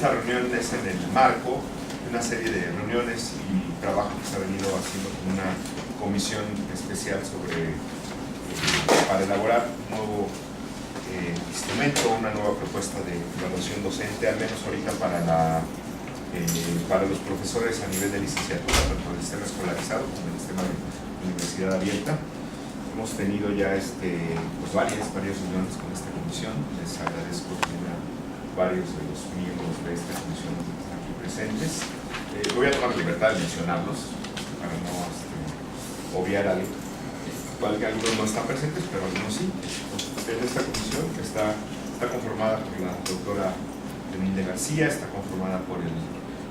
esta reunión es en el marco de una serie de reuniones y trabajo que se ha venido haciendo con una comisión especial para elaborar un nuevo instrumento, una nueva propuesta de evaluación docente, al menos ahorita para los profesores a nivel de licenciatura, tanto en el sistema escolarizado como en el sistema de universidad abierta. Hemos tenido ya pues varias reuniones con esta comisión. Les agradezco también a varios de los miembros de esta comisión que están aquí presentes. Voy a tomar la libertad de mencionarlos para no obviar algo. Igual que algunos no están presentes, pero algunos sí. En esta comisión que está conformada por la doctora Benilde García, está conformada por el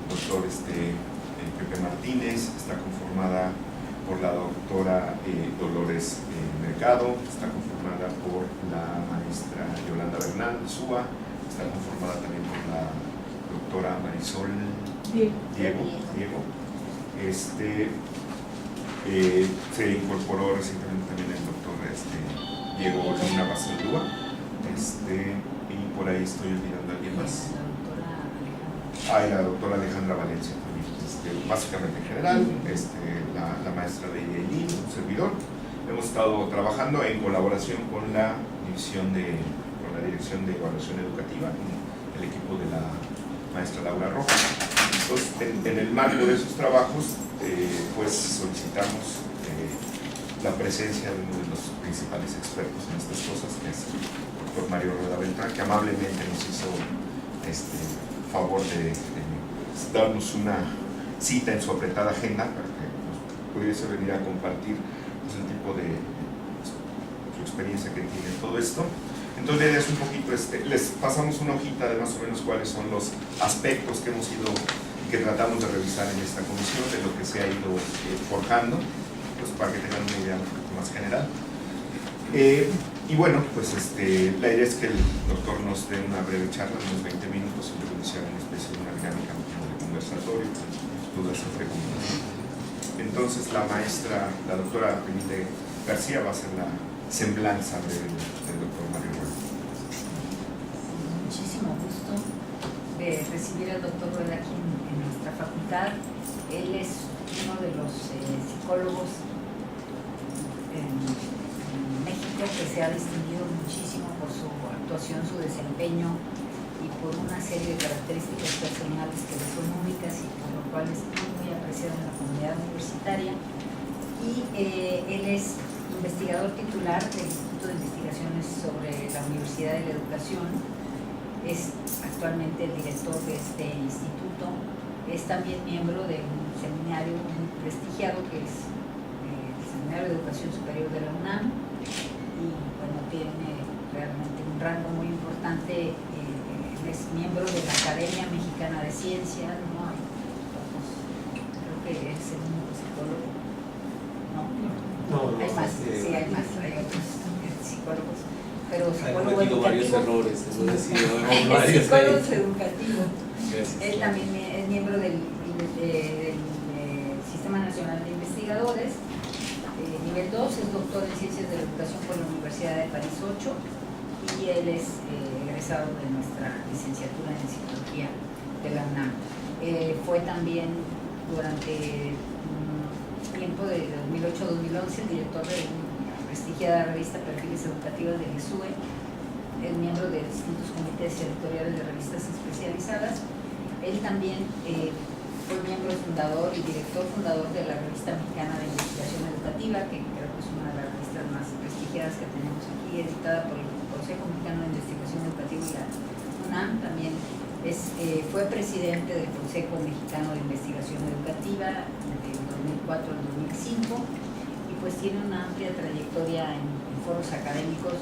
doctor Pepe Martínez, está conformada por la doctora Dolores Mercado, está conformada por la maestra Yolanda Bernal Súa, está conformada también por la doctora Marisol Diego. Se incorporó recientemente también el doctor Diego Luna Basaldúa, y por ahí estoy olvidando a alguien más. Y la doctora Alejandra Valencia también, básicamente en general, la maestra de Yailin, un servidor. Hemos estado trabajando en colaboración con la Dirección de Evaluación Educativa, con el equipo de la maestra Laura Rojas. Entonces, en el marco de esos trabajos, pues solicitamos la presencia de uno de los principales expertos en estas cosas, que es el doctor Mario Rueda Beltrán, que amablemente nos hizo favor de darnos una cita en su apretada agenda para que nos pudiese venir a compartir pues, el tipo de su experiencia que tiene en todo esto. Entonces la idea es un poquito, les pasamos una hojita de más o menos cuáles son los aspectos que tratamos de revisar en esta comisión, de lo que se ha ido forjando, pues para que tengan una idea un poquito más general. Y bueno, pues la idea es que el doctor nos dé una breve charla, unos 20 minutos, y luego iniciar una especie de una dinámica de conversatorio, dudas y preguntas. Entonces la doctora Benilde García va a ser la semblanza del doctor Mario Rueda. Muchísimo gusto de recibir al doctor Rueda aquí en nuestra facultad. Él es uno de los psicólogos en México que se ha distinguido muchísimo por su actuación, su desempeño y por una serie de características personales que le son únicas y por lo cual es muy apreciado en la comunidad universitaria. Y él es investigador titular del Instituto de Investigaciones sobre la Universidad de la Educación. Es actualmente el director de este instituto. Es también miembro de un seminario muy prestigiado que es el Seminario de Educación Superior de la UNAM, y bueno, tiene realmente un rango muy importante. Es miembro de la Academia Mexicana de Ciencias, ¿no? Creo que es el único psicólogo, ¿no? Hay más, sí, hay más, hay otros psicólogos, pero psicólogo educativo. Psicólogos educativos. Él también es miembro del Sistema Nacional de Investigadores. Nivel 2, es doctor en Ciencias de la Educación por la Universidad de París 8, y él es egresado de nuestra licenciatura en Psicología de la UNAM. Fue también durante tiempo de 2008 a 2011 el director de una prestigiada revista Perfiles Educativos del ISUE, es miembro de distintos comités editoriales de revistas especializadas. Él también fue miembro fundador y director fundador de la Revista Mexicana de Investigación Educativa, que creo que es una de las revistas más prestigiadas que tenemos aquí, editada por el Consejo Mexicano de Investigación Educativa y la UNAM. También fue presidente del Consejo Mexicano de Investigación Educativa del 2004 al 2005, y pues tiene una amplia trayectoria en foros académicos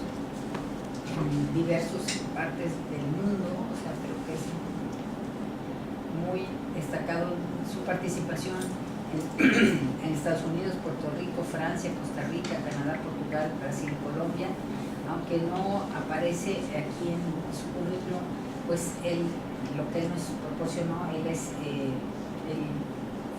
en diversas partes del mundo. O sea, creo que es muy destacado su participación en Estados Unidos, Puerto Rico, Francia, Costa Rica, Canadá, Portugal, Brasil y Colombia. Aunque no aparece aquí en su currículum, pues lo que él nos proporcionó, él es el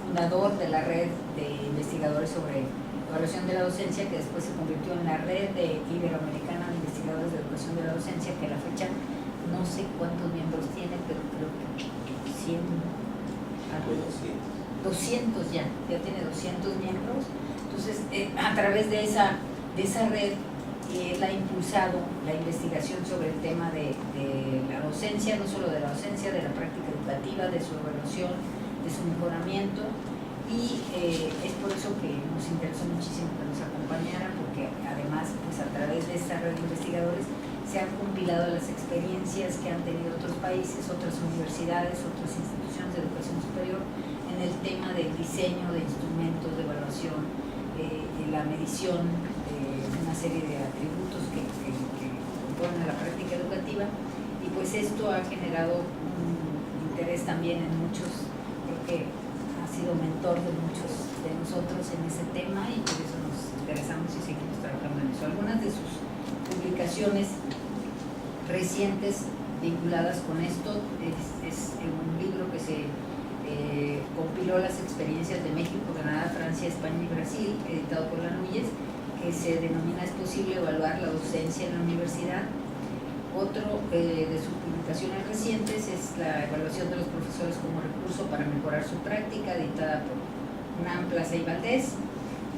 fundador de la red de investigadores sobre evaluación de la docencia, que después se convirtió en la red iberoamericana de investigadores de educación de la docencia, que a la fecha no sé cuántos miembros tiene, pero creo que 100, algo, 200 ya tiene 200 miembros. Entonces, a través de esa red, él ha impulsado la investigación sobre el tema de la docencia, no solo de la docencia, de la práctica educativa, de su evaluación, de su mejoramiento, y es por eso que nos interesó muchísimo que nos acompañara, porque además, pues a través de esta red de investigadores se han compilado las experiencias que han tenido otros países, otras universidades, otras instituciones de educación superior en el tema del diseño de instrumentos de evaluación, la medición de una serie de atributos que componen la práctica educativa, y pues esto ha generado un interés también en muchos. Creo que ha sido mentor de muchos de nosotros en ese tema, y por eso nos interesamos y seguimos trabajando en eso. Algunas de sus publicaciones recientes vinculadas con esto es un libro que se compiló las experiencias de México, Canadá, Francia, España y Brasil, editado por la Núñez, que se denomina ¿Es posible evaluar la docencia en la universidad? Otro de sus publicaciones recientes es la evaluación de los profesores como recurso para mejorar su práctica, editada por UNAM, Plaza y Valdés.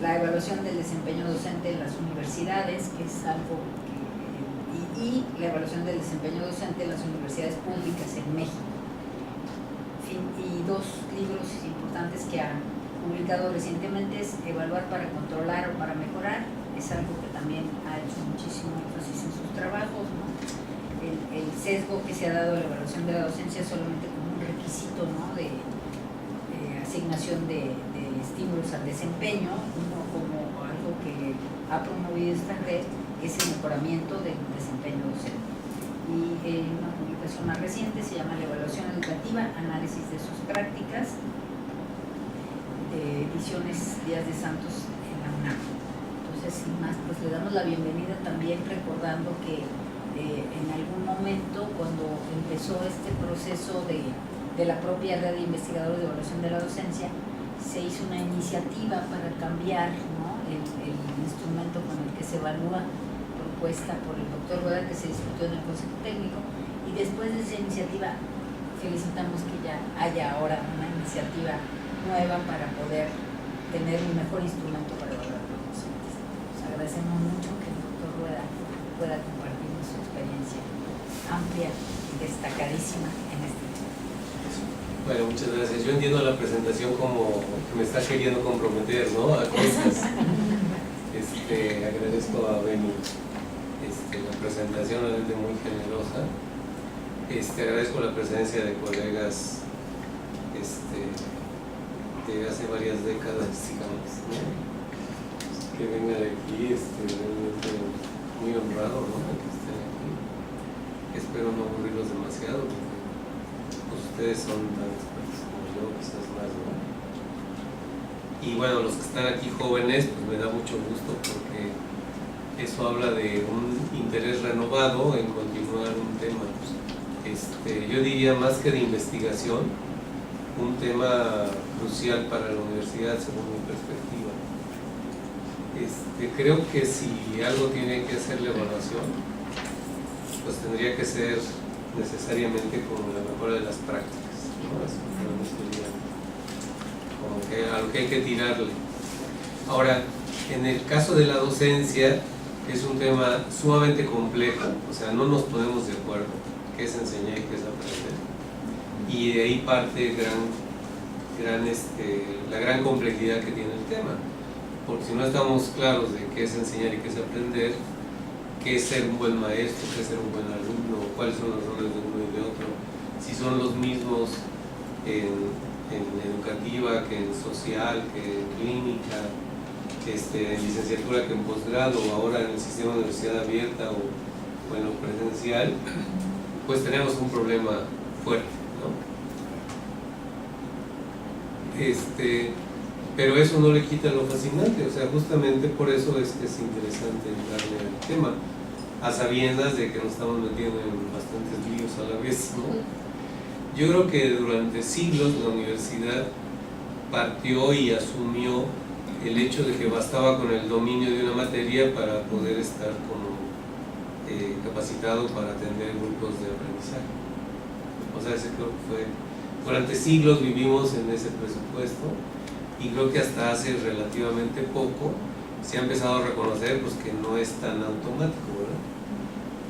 La evaluación del desempeño docente en las universidades, que es algo y la evaluación del desempeño docente en las universidades públicas en México. Y dos libros importantes que ha publicado recientemente es Evaluar para controlar o para mejorar. Es algo que también ha hecho muchísimo énfasis en sus trabajos, ¿no? El sesgo que se ha dado a la evaluación de la docencia solamente como un requisito, ¿no? de asignación de estímulos al desempeño, ¿no? Como algo que ha promovido esta red, que es el mejoramiento del desempeño docente. Y una publicación más reciente se llama La evaluación educativa, análisis de sus prácticas, ediciones Díaz de Santos en la UNAM. Entonces, sin más, pues le damos la bienvenida también, recordando que en algún momento, cuando empezó este proceso de la propia red de investigadores de evaluación de la docencia, se hizo una iniciativa para cambiar, ¿no? el instrumento con el que se evalúa, propuesta por el doctor Rueda, que se discutió en el Consejo Técnico, y después de esa iniciativa felicitamos que ya haya ahora una iniciativa nueva para poder tener un mejor instrumento para evaluar a los docentes. Nos agradecemos mucho que el doctor Rueda pueda compartirnos su experiencia amplia y destacadísima en este tema. Bueno, muchas gracias. Yo entiendo la presentación como que me está queriendo comprometer, ¿no? A cosas. Agradezco a Beni la presentación, realmente muy generosa. Agradezco la presencia de colegas de hace varias décadas, digamos, ¿no? Que vengan aquí, realmente muy honrado, ¿no? Que estén aquí. Espero no aburrirlos demasiado, porque pues, ustedes son tan expertos como yo, quizás más, ¿no? Y bueno, los que están aquí jóvenes, pues me da mucho gusto, porque eso habla de un interés renovado en continuar un tema. Yo diría más que de investigación, un tema crucial para la universidad según mi perspectiva. Creo que si algo tiene que hacer la evaluación, pues tendría que ser necesariamente con la mejora de las prácticas, ¿no? Eso sería como que a lo que hay que tirarle. Ahora, en el caso de la docencia, es un tema sumamente complejo, o sea, no nos ponemos de acuerdo qué es enseñar y qué es aprender, y de ahí parte la gran complejidad que tiene el tema, porque si no estamos claros de qué es enseñar y qué es aprender, qué es ser un buen maestro, qué es ser un buen alumno, cuáles son los roles de uno y de otro, si son los mismos en educativa que en social, que en clínica, en licenciatura que en posgrado, o ahora en el sistema de universidad abierta o en lo presencial, pues tenemos un problema fuerte, ¿no? Pero eso no le quita lo fascinante, o sea, justamente por eso es que es interesante darle al tema, a sabiendas de que nos estamos metiendo en bastantes líos a la vez, ¿no? Yo creo que durante siglos la universidad partió y asumió el hecho de que bastaba con el dominio de una materia para poder estar como capacitado para atender grupos de aprendizaje. O sea, ese creo que fue, durante siglos vivimos en ese presupuesto, y creo que hasta hace relativamente poco se ha empezado a reconocer pues que no es tan automático, ¿verdad?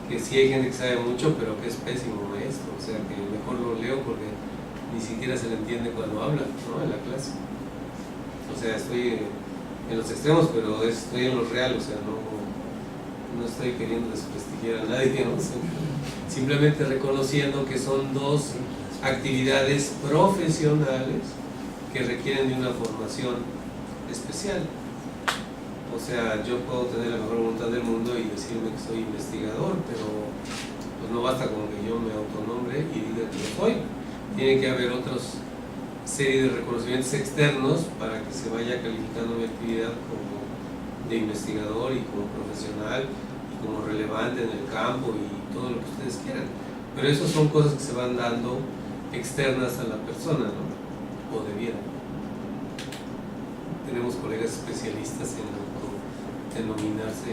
Que sí hay gente que sabe mucho, pero que es pésimo maestro, o sea que mejor lo leo porque ni siquiera se le entiende cuando habla, ¿no? En la clase. O sea, estoy en los extremos, pero estoy en lo real, o sea, no estoy queriendo desprestigiar a nadie, ¿no? Simplemente reconociendo que son dos actividades profesionales que requieren de una formación especial. O sea, yo puedo tener la mejor voluntad del mundo y decirme que soy investigador, pero pues no basta con que yo me autonombre y diga que lo soy. Tiene que haber otros serie de reconocimientos externos para que se vaya calificando mi actividad como de investigador y como profesional y como relevante en el campo y todo lo que ustedes quieran. Pero esas son cosas que se van dando externas a la persona, ¿no? O debieran. Tenemos colegas especialistas en denominarse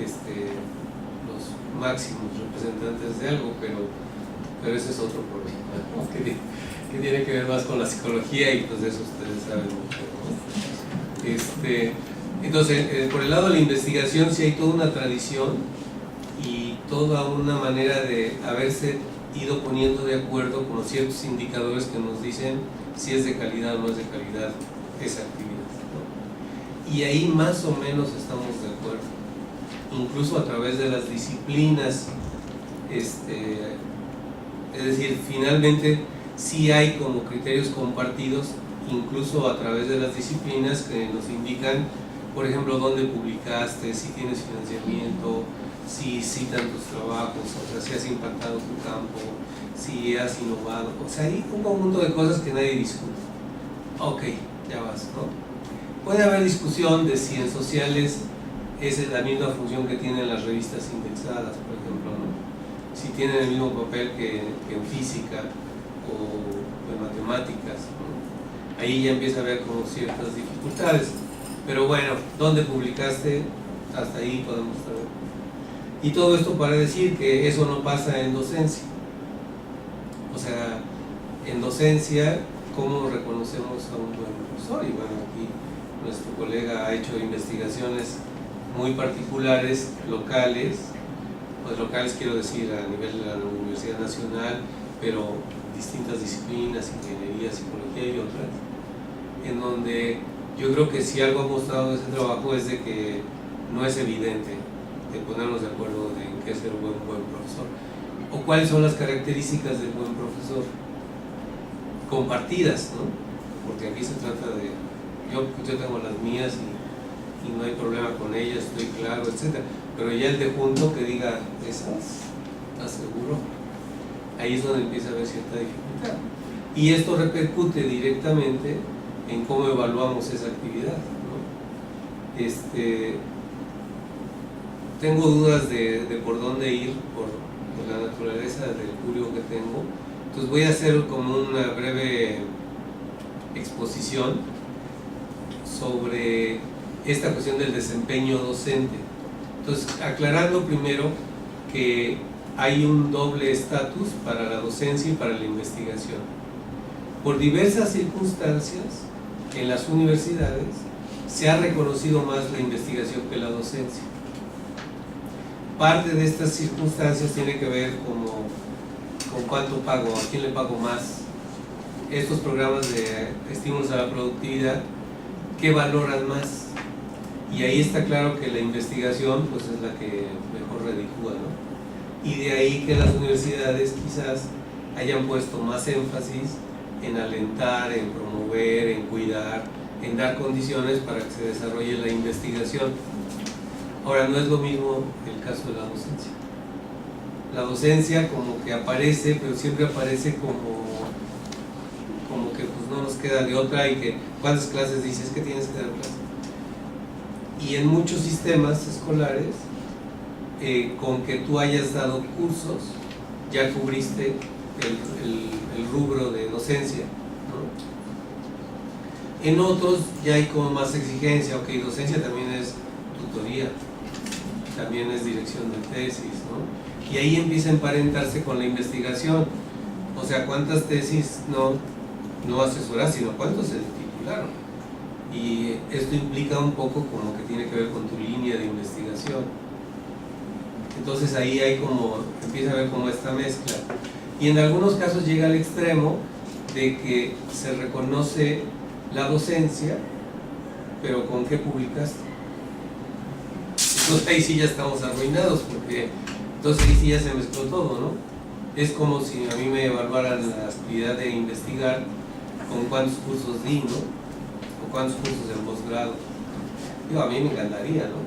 los máximos representantes de algo, pero ese es otro problema, ¿no? que tiene que ver más con la psicología, y pues de eso ustedes saben mucho, ¿no? Entonces, por el lado de la investigación sí hay toda una tradición y toda una manera de haberse ido poniendo de acuerdo con ciertos indicadores que nos dicen si es de calidad o no es de calidad esa actividad, ¿no? Y ahí más o menos estamos de acuerdo, incluso a través de las disciplinas, es decir, finalmente sí hay como criterios compartidos, incluso a través de las disciplinas que nos indican, por ejemplo, dónde publicaste, si tienes financiamiento, si citan tus trabajos, o sea, si has impactado tu campo, si has innovado, o sea, hay un conjunto de cosas que nadie discute. Ok, ya vas, ¿no? Puede haber discusión de si en sociales es la misma función que tienen las revistas indexadas, por ejemplo, ¿no? Si tienen el mismo papel que en física o en matemáticas, ¿no? Ahí ya empieza a haber como ciertas dificultades. Pero bueno, ¿dónde publicaste? Hasta ahí podemos saber. Y todo esto para decir que eso no pasa en docencia. O sea, en docencia, ¿cómo reconocemos a un buen profesor? Y bueno, aquí nuestro colega ha hecho investigaciones muy particulares, locales, pues locales quiero decir a nivel de la Universidad Nacional, pero distintas disciplinas, ingeniería, psicología y otras, en donde yo creo que si algo ha mostrado ese trabajo es de que no es evidente de ponernos de acuerdo de en qué es ser un buen profesor, o cuáles son las características del buen profesor compartidas, ¿no? Porque aquí se trata de yo tengo las mías y no hay problema con ellas, estoy claro, etcétera, pero ya el de junto que diga esas, ¿estás seguro? Ahí es donde empieza a haber cierta dificultad, y esto repercute directamente en cómo evaluamos esa actividad, ¿no? Tengo dudas de por dónde ir por la naturaleza del público que tengo, entonces voy a hacer como una breve exposición sobre esta cuestión del desempeño docente. Entonces, aclarando primero que hay un doble estatus para la docencia y para la investigación. Por diversas circunstancias, en las universidades se ha reconocido más la investigación que la docencia. Parte de estas circunstancias tiene que ver con cuánto pago, a quién le pago más. Estos programas de estímulos a la productividad, ¿qué valoran más? Y ahí está claro que la investigación pues es la que mejor reditúa, ¿no? Y de ahí que las universidades quizás hayan puesto más énfasis en alentar, en promover, en cuidar, en dar condiciones para que se desarrolle la investigación. Ahora, no es lo mismo el caso de la docencia. La docencia como que aparece, pero siempre aparece como que pues no nos queda de otra, y que ¿cuántas clases dices que tienes que dar clases? Y en muchos sistemas escolares, con que tú hayas dado cursos, ya cubriste el rubro de docencia, ¿no? En otros ya hay como más exigencia, ok, docencia también es tutoría, también es dirección de tesis, ¿no? Y ahí empieza a emparentarse con la investigación. O sea, ¿cuántas tesis no asesoras, sino cuántos se titularon? Y esto implica un poco como que tiene que ver con tu línea de investigación. Entonces ahí empieza a haber como esta mezcla. Y en algunos casos llega al extremo de que se reconoce la docencia, pero ¿con qué publicaste? Entonces ahí sí ya estamos arruinados, porque entonces ahí sí ya se mezcló todo, ¿no? Es como si a mí me evaluaran la actividad de investigar con cuántos cursos di, ¿no? O cuántos cursos en posgrado. Digo, a mí me encantaría, ¿no?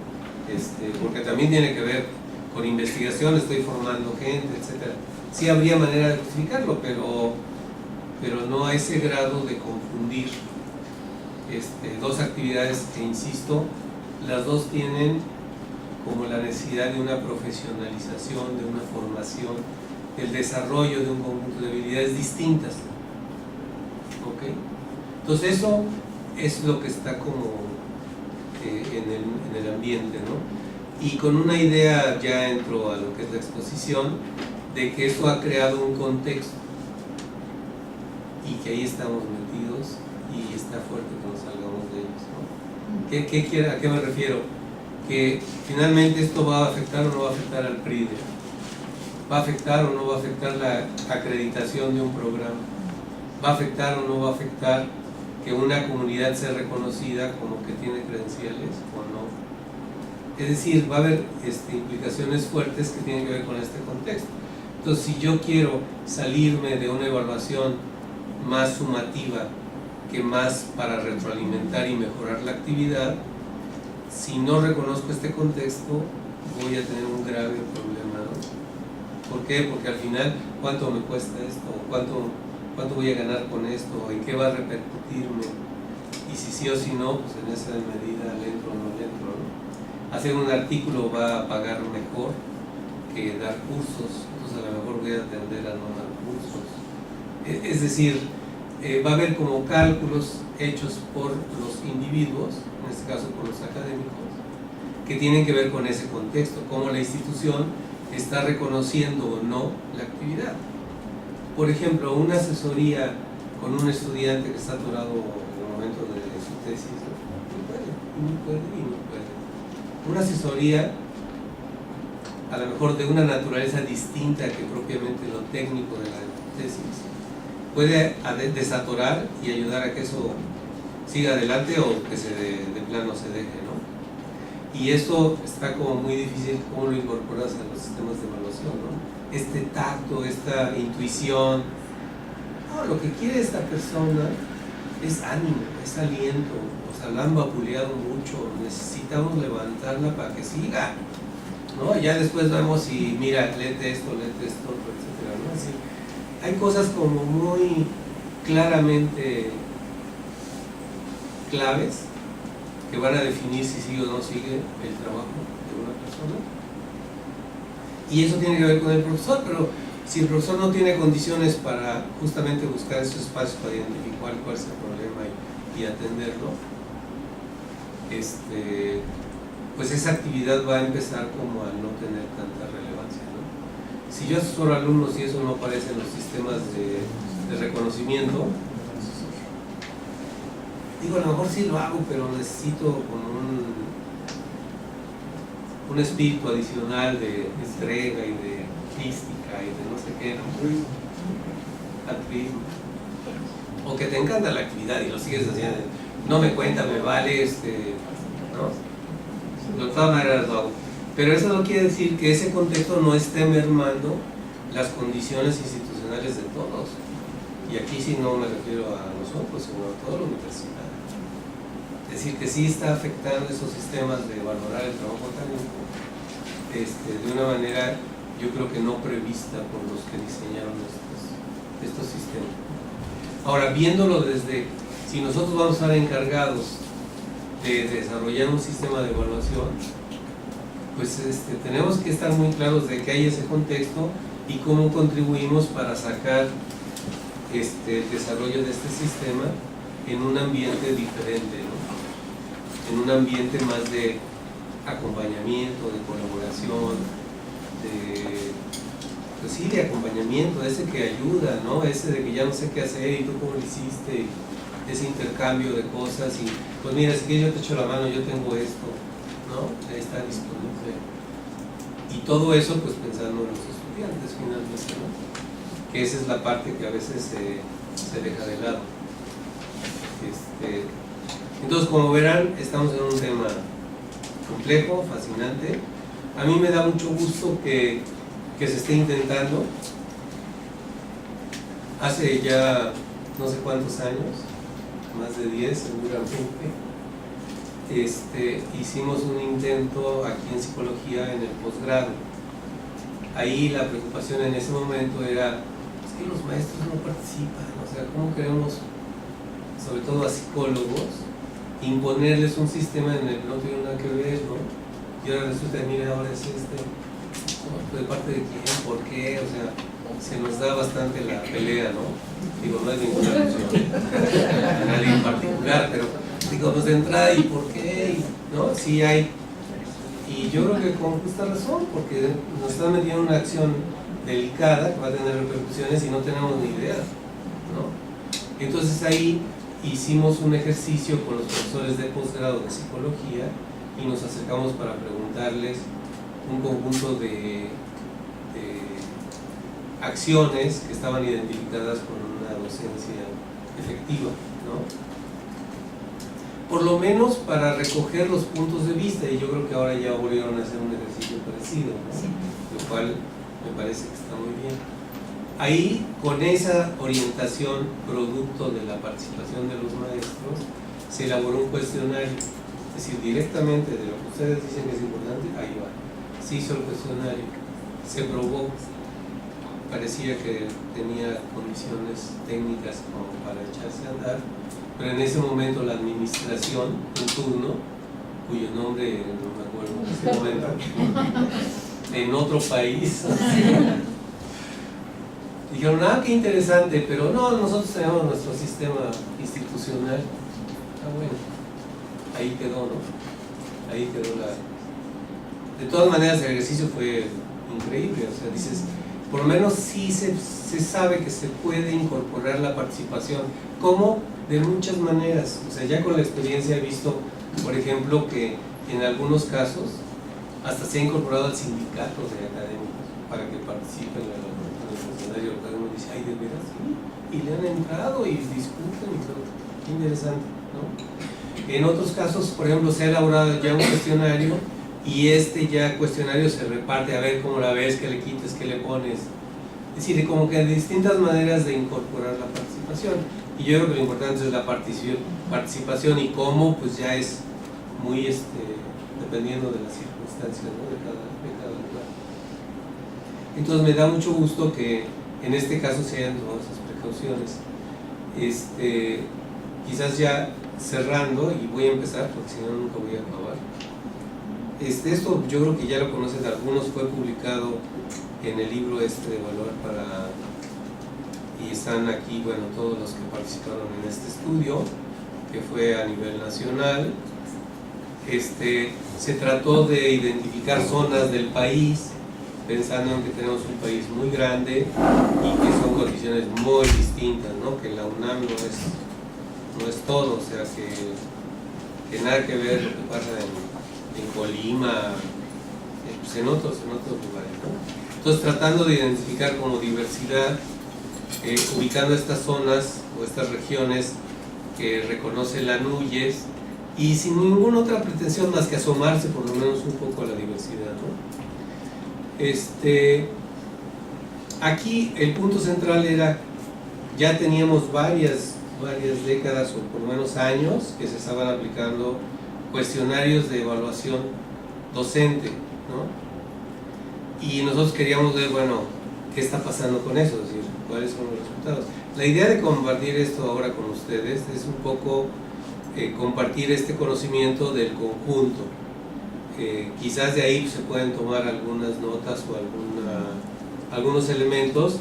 Porque también tiene que ver con investigación, estoy formando gente, etc. Sí habría manera de justificarlo, pero no a ese grado de confundir dos actividades que, insisto, las dos tienen como la necesidad de una profesionalización, de una formación, el desarrollo de un conjunto de habilidades distintas. ¿Ok? Entonces eso es lo que está como en el ambiente, ¿no? Y con una idea ya entro a lo que es la exposición, de que esto ha creado un contexto y que ahí estamos metidos y está fuerte que nos salgamos de ellos, ¿no? ¿A qué me refiero? Que finalmente esto va a afectar o no va a afectar al PRIDE, va a afectar o no va a afectar la acreditación de un programa, va a afectar o no va a afectar que una comunidad sea reconocida como que tiene credenciales o no. Es decir, va a haber implicaciones fuertes que tienen que ver con este contexto. Entonces, si yo quiero salirme de una evaluación más sumativa que más para retroalimentar y mejorar la actividad, si no reconozco este contexto, voy a tener un grave problema, ¿no? ¿Por qué? Porque al final, ¿cuánto me cuesta esto? ¿Cuánto voy a ganar con esto? ¿En qué va a repercutirme? Y si sí o si no, pues en esa medida le entro o no le entro, ¿no? Hacer un artículo va a pagar mejor que dar cursos, entonces a lo mejor voy a tender a no dar cursos. Es decir, va a haber como cálculos hechos por los individuos, en este caso por los académicos, que tienen que ver con ese contexto, cómo la institución está reconociendo o no la actividad. Por ejemplo, una asesoría con un estudiante que está atorado en el momento de su tesis, no puede. Una asesoría a lo mejor de una naturaleza distinta que propiamente lo técnico de la tesis puede desatorar y ayudar a que eso siga adelante o que de plano se deje, ¿no? Y esto está como muy difícil cómo lo incorporas a los sistemas de evaluación, ¿no? Este tacto, esta intuición. No, lo que quiere esta persona es ánimo, es aliento. O sea, la han vapuleado mucho, necesitamos levantarla para que siga, ¿no? Ya después vemos y mira, léete esto, otro, etcétera, ¿no? Así, hay cosas como muy claramente claves que van a definir si sigue o no sigue el trabajo de una persona. Y eso tiene que ver con el profesor, pero si el profesor no tiene condiciones para justamente buscar esos espacios para identificar cuál es el problema y atenderlo, pues esa actividad va a empezar como a no tener tanta relevancia, ¿no? Si yo asesoro a alumnos y eso no aparece en los sistemas de reconocimiento, digo, a lo mejor sí lo hago, pero necesito como un espíritu adicional de entrega y de artística y de no sé qué, ¿no? Altruismo. O que te encanta la actividad y lo sigues haciendo, no me cuenta, me vale, ¿no? De todas maneras lo hago. Pero eso no quiere decir que ese contexto no esté mermando las condiciones institucionales de todos. Y aquí sí no me refiero a nosotros, sino a toda la universidad. Es decir, que sí está afectando esos sistemas de valorar el trabajo académico de una manera, yo creo que no prevista por los que diseñaron estos sistemas. Ahora, viéndolo desde, si nosotros vamos a estar encargados de desarrollar un sistema de evaluación, pues tenemos que estar muy claros de que hay ese contexto y cómo contribuimos para sacar el desarrollo de este sistema en un ambiente diferente, ¿no? En un ambiente más de acompañamiento, de colaboración, pues sí, de acompañamiento, ese que ayuda, ¿no? Ese de que ya no sé qué hacer y tú cómo lo hiciste, ese intercambio de cosas y pues mira, si quieres yo te echo la mano, yo tengo esto, ¿no? Ahí está disponible. Y todo eso pues pensando en los estudiantes finalmente, ¿no? Que esa es la parte que a veces se deja de lado. Entonces, como verán, estamos en un tema complejo, fascinante. A mí me da mucho gusto que se esté intentando. Hace ya no sé cuántos años, más de 10 seguramente, hicimos un intento aquí en psicología en el posgrado. Ahí la preocupación en ese momento era, es que los maestros no participan, o sea, ¿cómo queremos, sobre todo a psicólogos, imponerles un sistema en el que no tiene nada que ver, ¿no? Y ahora resulta, mira, ahora es ¿no? ¿De parte de quién? ¿Por qué? O sea, se nos da bastante la pelea, ¿no? Digo, no es ninguna alusión a nadie en particular, pero digo, pues de entrada, ¿y por qué? ¿No? Sí hay. Y yo creo que con justa razón, porque nos están metiendo en una acción delicada que va a tener repercusiones y no tenemos ni idea, ¿no? Entonces ahí hicimos un ejercicio con los profesores de posgrado de psicología y nos acercamos para preguntarles un conjunto de acciones que estaban identificadas con una docencia efectiva, ¿no? Por lo menos para recoger los puntos de vista, y yo creo que ahora ya volvieron a hacer un ejercicio parecido, ¿no? Sí. Lo cual me parece que está muy bien. Ahí, con esa orientación producto de la participación de los maestros, se elaboró un cuestionario, es decir, directamente de lo que ustedes dicen que es importante, ahí va. Se hizo el cuestionario, se probó, parecía que tenía condiciones técnicas como para echarse a andar, pero en ese momento la administración en turno, cuyo nombre no me acuerdo en ese momento, en otro país, dijeron, qué interesante, pero no, nosotros tenemos nuestro sistema institucional. Bueno, ahí quedó, ¿no? Ahí quedó la... De todas maneras, el ejercicio fue increíble, o sea, dices, por lo menos sí se sabe que se puede incorporar la participación, como de muchas maneras. O sea, ya con la experiencia he visto, por ejemplo, que en algunos casos hasta se ha incorporado al sindicato de académicos para que participen en el funcionario local. Uno dice, ay, de veras, sí, y le han entrado y discuten y todo. Qué interesante, ¿no? En otros casos, por ejemplo, se ha elaborado ya un cuestionario y ya cuestionario se reparte a ver cómo la ves, qué le quites, qué le pones. Es decir, como que de distintas maneras de incorporar la participación. Y yo creo que lo importante es la participación y cómo, pues ya es muy dependiendo de las circunstancias, ¿no? de cada lugar. Entonces me da mucho gusto que en este caso se hayan tomado esas precauciones. Quizás ya cerrando, y voy a empezar porque si no nunca voy a acabar. Esto yo creo que ya lo conocen algunos, fue publicado en el libro de Evaluar para... y están aquí, bueno, todos los que participaron en este estudio, que fue a nivel nacional. Se trató de identificar zonas del país, pensando en que tenemos un país muy grande y que son condiciones muy distintas, ¿no? Que la UNAM no es todo, o sea, que nada que ver lo que pasa en Colima, pues en otros lugares, ¿no? Entonces, tratando de identificar como diversidad, ubicando estas zonas o estas regiones que reconoce la NUYES y sin ninguna otra pretensión más que asomarse por lo menos un poco a la diversidad, ¿no? Aquí el punto central era, ya teníamos varias décadas o por lo menos años que se estaban aplicando cuestionarios de evaluación docente, ¿no? Y nosotros queríamos ver, bueno, ¿qué está pasando con eso? Es decir, ¿cuáles son los resultados? La idea de compartir esto ahora con ustedes es un poco compartir este conocimiento del conjunto. Quizás de ahí se pueden tomar algunas notas o algunos elementos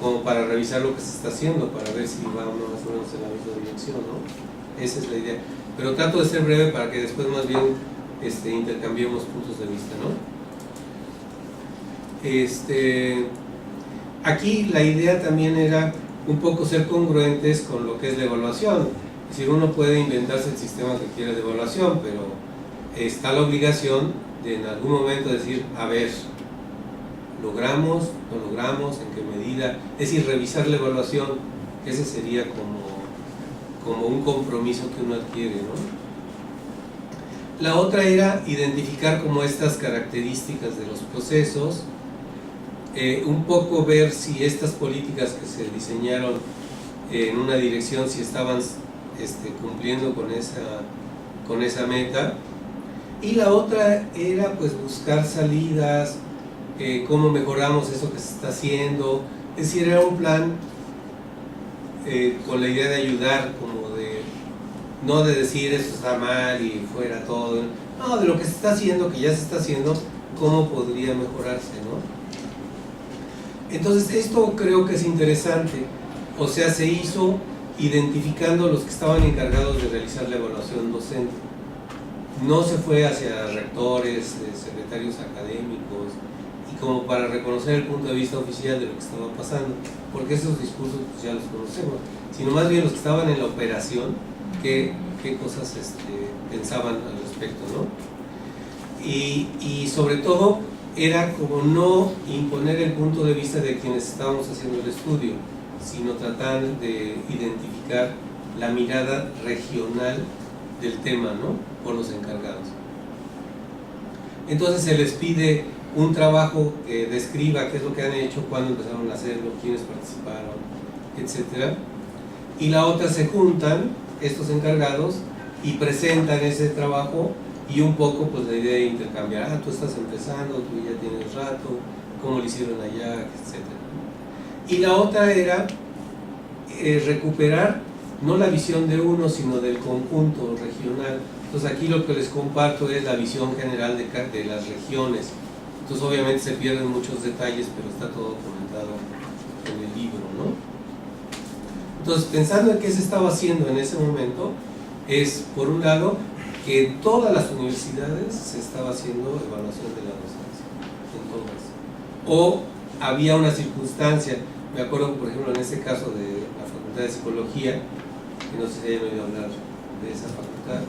como para revisar lo que se está haciendo, para ver si va uno más o menos en la misma dirección, ¿no? Esa es la idea. Pero trato de ser breve para que después más bien intercambiemos puntos de vista, ¿no? Aquí la idea también era un poco ser congruentes con lo que es la evaluación. Es decir, uno puede inventarse el sistema que quiera de evaluación, pero está la obligación de en algún momento decir, a ver, ¿logramos? ¿No logramos? ¿En qué medida? Es decir, revisar la evaluación, ese sería como un compromiso que uno adquiere, ¿no? La otra era identificar como estas características de los procesos, un poco ver si estas políticas que se diseñaron en una dirección, si estaban cumpliendo con esa meta. Y la otra era pues buscar salidas, cómo mejoramos eso que se está haciendo. Es decir, era un plan con la idea de ayudar, como de no de decir esto está mal y fuera todo, no, de lo que se está haciendo, que ya se está haciendo, cómo podría mejorarse, ¿no? Entonces esto creo que es interesante, o sea, se hizo identificando los que estaban encargados de realizar la evaluación docente. No se fue hacia rectores, secretarios académicos, y como para reconocer el punto de vista oficial de lo que estaba pasando, porque esos discursos pues, ya los conocemos, sino más bien los que estaban en la operación, qué cosas pensaban al respecto, ¿no? Y sobre todo era como no imponer el punto de vista de quienes estábamos haciendo el estudio, sino tratar de identificar la mirada regional del tema, ¿no? Por los encargados. Entonces se les pide un trabajo que describa qué es lo que han hecho, cuándo empezaron a hacerlo, quiénes participaron, etc. Y la otra, se juntan estos encargados y presentan ese trabajo, y un poco pues la idea de intercambiar, tú estás empezando, tú ya tienes rato, cómo lo hicieron allá, etc. Y la otra era recuperar no la visión de uno, sino del conjunto regional. Entonces aquí lo que les comparto es la visión general de las regiones. Entonces obviamente se pierden muchos detalles, pero está todo comentado en el libro, ¿no? Entonces, pensando en qué se estaba haciendo en ese momento, es por un lado que en todas las universidades se estaba haciendo evaluación de la docencia, en todas. O había una circunstancia, me acuerdo por ejemplo en este caso de la Facultad de Psicología, que no sé si hayan oído hablar de esa facultad,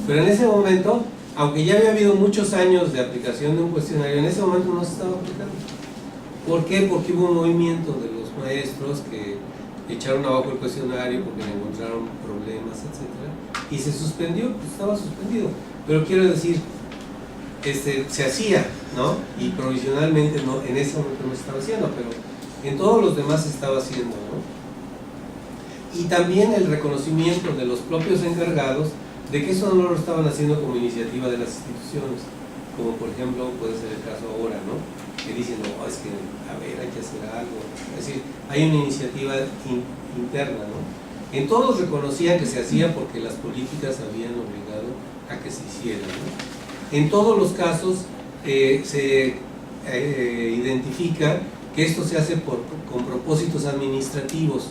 pero en ese momento, aunque ya había habido muchos años de aplicación de un cuestionario, en ese momento no se estaba aplicando. ¿Por qué? Porque hubo un movimiento de los maestros que echaron abajo el cuestionario porque le encontraron problemas, etc. Y se suspendió, pues estaba suspendido. Pero quiero decir, se hacía, ¿no? Y provisionalmente no, en ese momento no se estaba haciendo, pero en todos los demás se estaba haciendo, ¿no? Y también el reconocimiento de los propios encargados de que eso no lo estaban haciendo como iniciativa de las instituciones, como por ejemplo puede ser el caso ahora, ¿no? Que dicen, no, es que, a ver, hay que hacer algo. Es decir, hay una iniciativa interna, ¿no? En todos reconocían que se hacía porque las políticas habían obligado a que se hiciera, ¿no? En todos los casos se identifica que esto se hace con propósitos administrativos.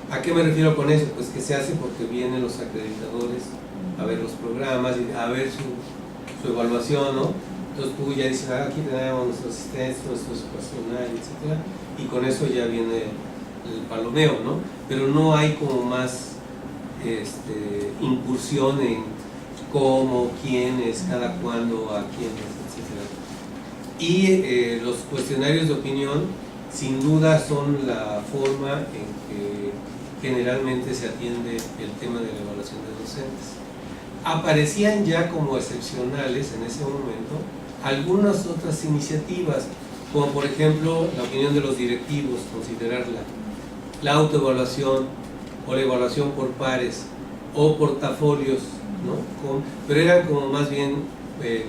¿A qué me refiero con eso? Pues que se hace porque vienen los acreditadores a ver los programas, a ver su evaluación, ¿no? Entonces tú ya dices, aquí tenemos nuestros asistentes, nuestros cuestionarios, etc. Y con eso ya viene el palomeo, ¿no? Pero no hay como más incursión en cómo, quiénes, cada cuándo, a quiénes, etc. Y los cuestionarios de opinión sin duda son la forma en que generalmente se atiende el tema de la evaluación de docentes. Aparecían ya como excepcionales en ese momento algunas otras iniciativas, como por ejemplo la opinión de los directivos, considerarla, la autoevaluación o la evaluación por pares o portafolios, ¿no? Pero eran como más bien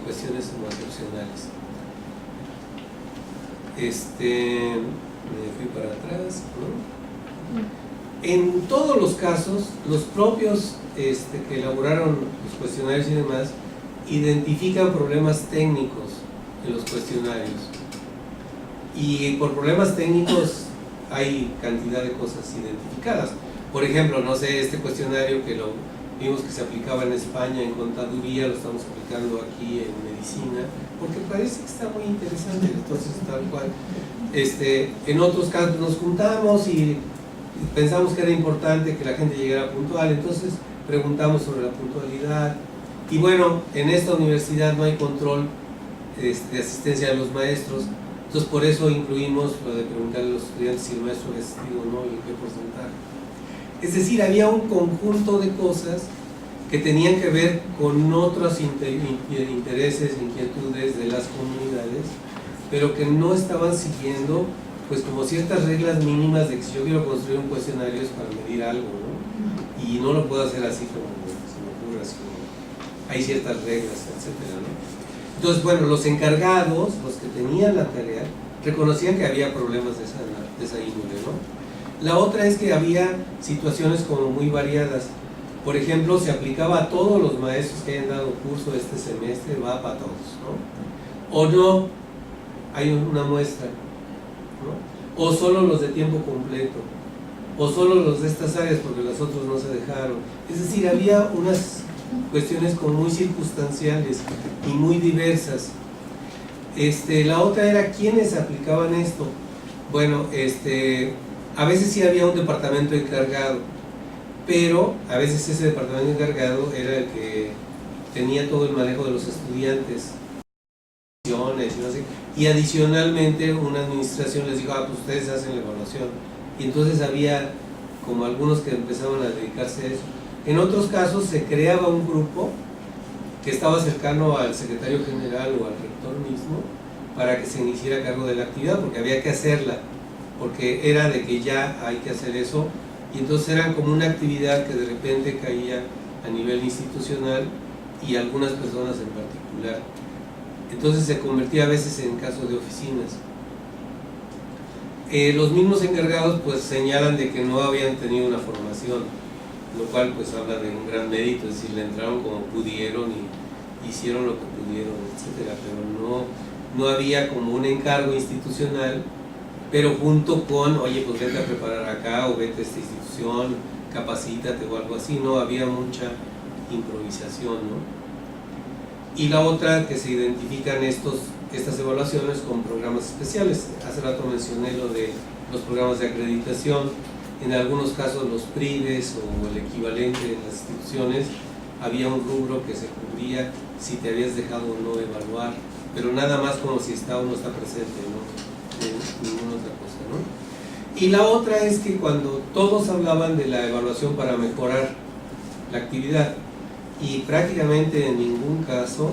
cuestiones como excepcionales. Me fui para atrás, ¿no? En todos los casos, los propios que elaboraron los cuestionarios y demás identifican problemas técnicos en los cuestionarios, y por problemas técnicos hay cantidad de cosas identificadas. Por ejemplo, no sé, este cuestionario que vimos que se aplicaba en España en contaduría, lo estamos aplicando aquí en medicina, porque parece que está muy interesante, entonces tal cual. En otros casos nos juntamos y pensamos que era importante que la gente llegara puntual, entonces preguntamos sobre la puntualidad. Y bueno, en esta universidad no hay control de asistencia de los maestros, entonces por eso incluimos lo de preguntarle a los estudiantes si el maestro había asistido o no y en qué porcentaje. Es decir, había un conjunto de cosas que tenían que ver con otros intereses, inquietudes de las comunidades, pero que no estaban siguiendo pues como ciertas reglas mínimas de que si yo quiero construir un cuestionario es para medir algo, ¿no? Y no lo puedo hacer así como se me ocurre, así como hay ciertas reglas, etcétera, ¿no? Entonces, bueno, los encargados, los que tenían la tarea, reconocían que había problemas de esa índole, ¿no? La otra es que había situaciones como muy variadas. Por ejemplo, se aplicaba a todos los maestros que hayan dado curso este semestre, va para todos, ¿no? O no, hay una muestra, ¿no? O solo los de tiempo completo, o solo los de estas áreas porque los otros no se dejaron. Es decir, había unas cuestiones como muy circunstanciales y muy diversas. La otra era quiénes aplicaban esto. Bueno, a veces sí había un departamento encargado, pero a veces ese departamento encargado era el que tenía todo el manejo de los estudiantes y adicionalmente una administración les dijo, pues ustedes hacen la evaluación, y entonces había como algunos que empezaban a dedicarse a eso. En otros casos se creaba un grupo que estaba cercano al secretario general o al rector mismo para que se hiciera cargo de la actividad, porque había que hacerla, porque era de que ya hay que hacer eso, y entonces eran como una actividad que de repente caía a nivel institucional y algunas personas en particular. Entonces se convertía a veces en casos de oficinas. Los mismos encargados pues señalan de que no habían tenido una formación, lo cual pues habla de un gran mérito, es decir, le entraron como pudieron y hicieron lo que pudieron, etcétera, pero no había como un encargo institucional, pero junto con, oye, pues vete a preparar acá o vete a esta institución, capacítate o algo así, no había mucha improvisación, ¿no? Y la otra, que se identifican estas evaluaciones con programas especiales. Hace rato mencioné lo de los programas de acreditación. En algunos casos los PRIDES o el equivalente en las instituciones, había un rubro que se cubría si te habías dejado o no evaluar, pero nada más como si está o no está presente, ¿no? Ninguna otra cosa, ¿no? Y la otra es que cuando todos hablaban de la evaluación para mejorar la actividad, y prácticamente en ningún caso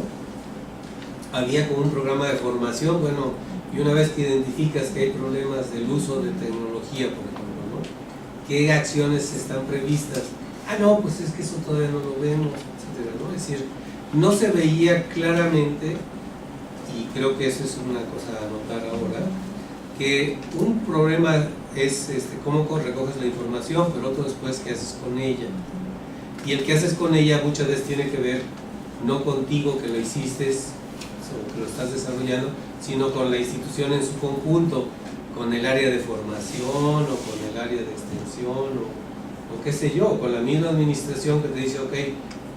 había como un programa de formación, bueno, y una vez que identificas que hay problemas del uso de tecnología, por ejemplo, ¿no? ¿Qué acciones están previstas? No, pues es que eso todavía no lo vemos, etcétera, ¿no? Es decir, no se veía claramente, y creo que eso es una cosa a notar ahora, que un problema es cómo recoges la información, pero otro después qué haces con ella. Y el que haces con ella muchas veces tiene que ver no contigo que lo hiciste o que lo estás desarrollando, sino con la institución en su conjunto, con el área de formación o con el área de extensión o qué sé yo, con la misma administración que te dice, ok,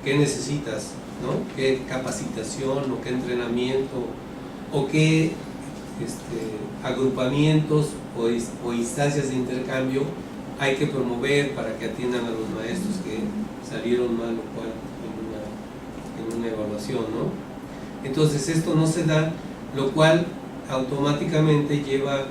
¿qué necesitas? ¿No? ¿Qué capacitación o qué entrenamiento o qué agrupamientos o instancias de intercambio hay que promover para que atiendan a los maestros que salieron mal o cual en una evaluación, ¿no? Entonces esto no se da, lo cual automáticamente lleva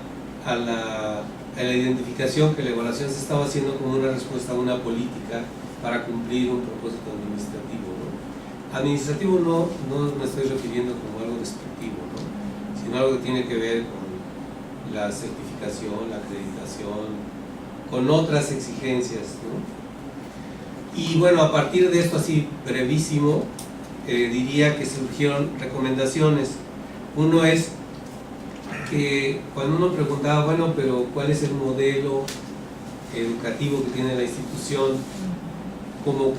a la identificación que la evaluación se estaba haciendo como una respuesta a una política para cumplir un propósito administrativo, ¿no? Administrativo no me estoy refiriendo como algo despectivo, ¿no? Sino algo que tiene que ver con la certificación, la acreditación, con otras exigencias, ¿no? Y bueno, a partir de esto así brevísimo, diría que surgieron recomendaciones. Uno es que cuando uno preguntaba, bueno, pero ¿cuál es el modelo educativo que tiene la institución? Como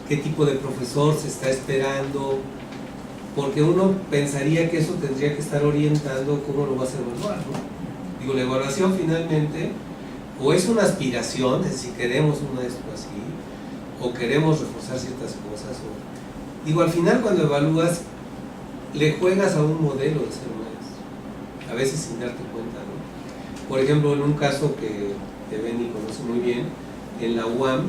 qué tipo de profesor se está esperando, porque uno pensaría que eso tendría que estar orientando cómo lo vas a evaluar, ¿no? Digo, la evaluación finalmente o es una aspiración, es decir, queremos un maestro así, o queremos reforzar ciertas cosas. Digo, al final cuando evalúas, le juegas a un modelo de ser maestro, a veces sin darte cuenta, ¿no? Por ejemplo, en un caso que Benny conoce muy bien, en la UAM,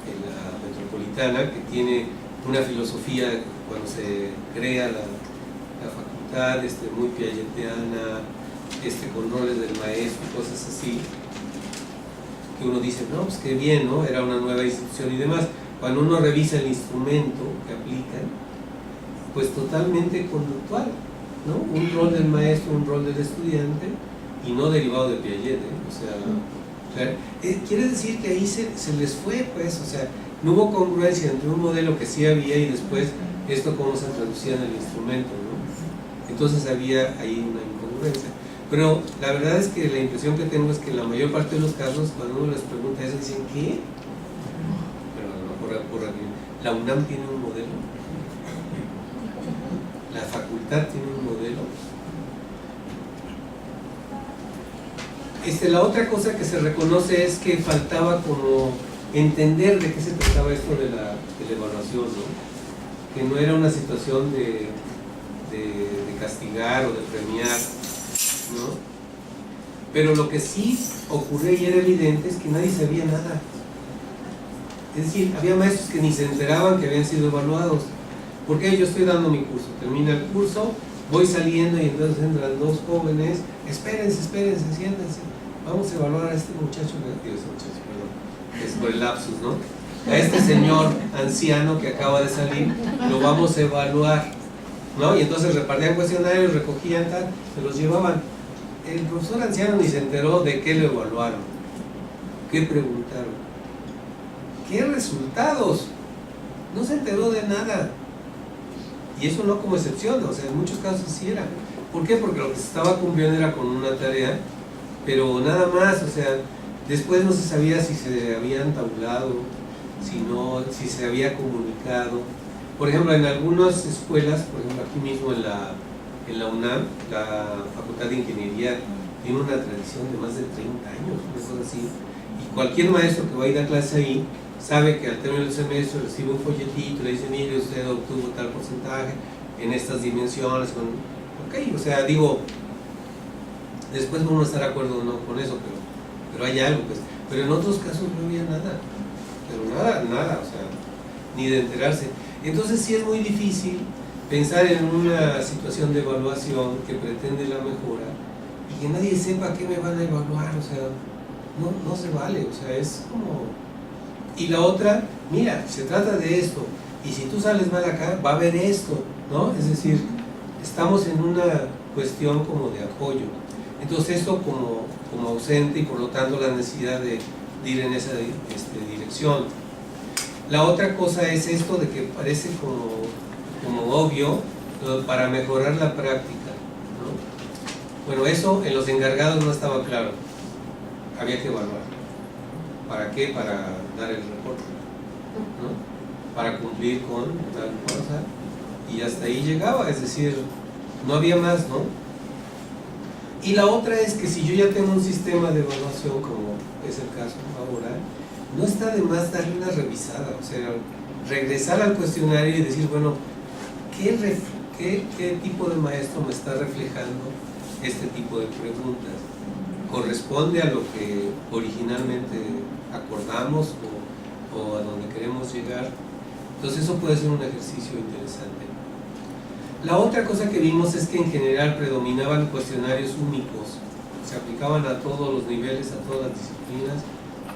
en la Metropolitana, que tiene una filosofía cuando se crea la facultad, muy piagetiana, con roles del maestro, cosas así, que uno dice, no, pues qué bien, ¿no? Era una nueva institución y demás. Cuando uno revisa el instrumento que aplican, pues totalmente conductual, ¿no? Un rol del maestro, un rol del estudiante, y no derivado de Piaget, ¿eh? O sea, quiere decir que ahí se les fue, pues, o sea, no hubo congruencia entre un modelo que sí había y después esto cómo se traducía en el instrumento, ¿no? Entonces había ahí una incongruencia. Pero la verdad es que la impresión que tengo es que en la mayor parte de los casos, cuando uno les pregunta eso, dicen, ¿qué? Pero por aquí, la UNAM tiene un modelo, la facultad tiene un modelo. La otra cosa que se reconoce es que faltaba como entender de qué se trataba esto de la evaluación, ¿no? Que no era una situación de castigar o de premiar, ¿no? Pero lo que sí ocurría y era evidente es que nadie sabía nada. Es decir, había maestros que ni se enteraban que habían sido evaluados. Porque yo estoy dando mi curso, termina el curso, voy saliendo y entonces entran dos jóvenes, espérense, siéntense, vamos a evaluar a este muchacho, perdón, es por el lapsus, ¿no? A este señor anciano que acaba de salir, lo vamos a evaluar, ¿no? Y entonces repartían cuestionarios, recogían tal, se los llevaban. El profesor anciano ni se enteró de qué lo evaluaron, qué preguntaron, qué resultados, no se enteró de nada. Y eso no como excepción, o sea, en muchos casos sí era. ¿Por qué? Porque lo que se estaba cumpliendo era con una tarea, pero nada más, o sea, después no se sabía si se habían tabulado, si se había comunicado. Por ejemplo, en algunas escuelas, por ejemplo aquí mismo en la UNAM, la Facultad de Ingeniería tiene una tradición de más de 30 años, una cosa así, y cualquier maestro que va a ir a clase ahí, sabe que al término del semestre recibe un folletito, le dice, mire, usted obtuvo tal porcentaje en estas dimensiones, ok, o sea, digo, después uno estará de acuerdo o no con eso, pero hay algo, pues, pero en otros casos no había nada, pero nada, o sea, ni de enterarse. Entonces sí es muy difícil pensar en una situación de evaluación que pretende la mejora y que nadie sepa qué me van a evaluar, o sea, no se vale, o sea, es como... Y la otra, mira, se trata de esto, y si tú sales mal acá, va a haber esto, ¿no? Es decir, estamos en una cuestión como de apoyo. Entonces esto como ausente y por lo tanto la necesidad de ir en esa dirección. La otra cosa es esto de que parece como obvio para mejorar la práctica, ¿no? Bueno, eso en los encargados no estaba claro, había que evaluar. ¿Para qué? Para dar el reporte, ¿no? Para cumplir con tal cosa, y hasta ahí llegaba, es decir, no había más, ¿no? Y la otra es que si yo ya tengo un sistema de evaluación, como es el caso ahora, no está de más darle una revisada, o sea, regresar al cuestionario y decir, bueno, ¿qué tipo de maestro me está reflejando este tipo de preguntas? ¿Corresponde a lo que originalmente acordamos o a donde queremos llegar? Entonces eso puede ser un ejercicio interesante. La otra cosa que vimos es que en general predominaban cuestionarios únicos, se aplicaban a todos los niveles, a todas las disciplinas,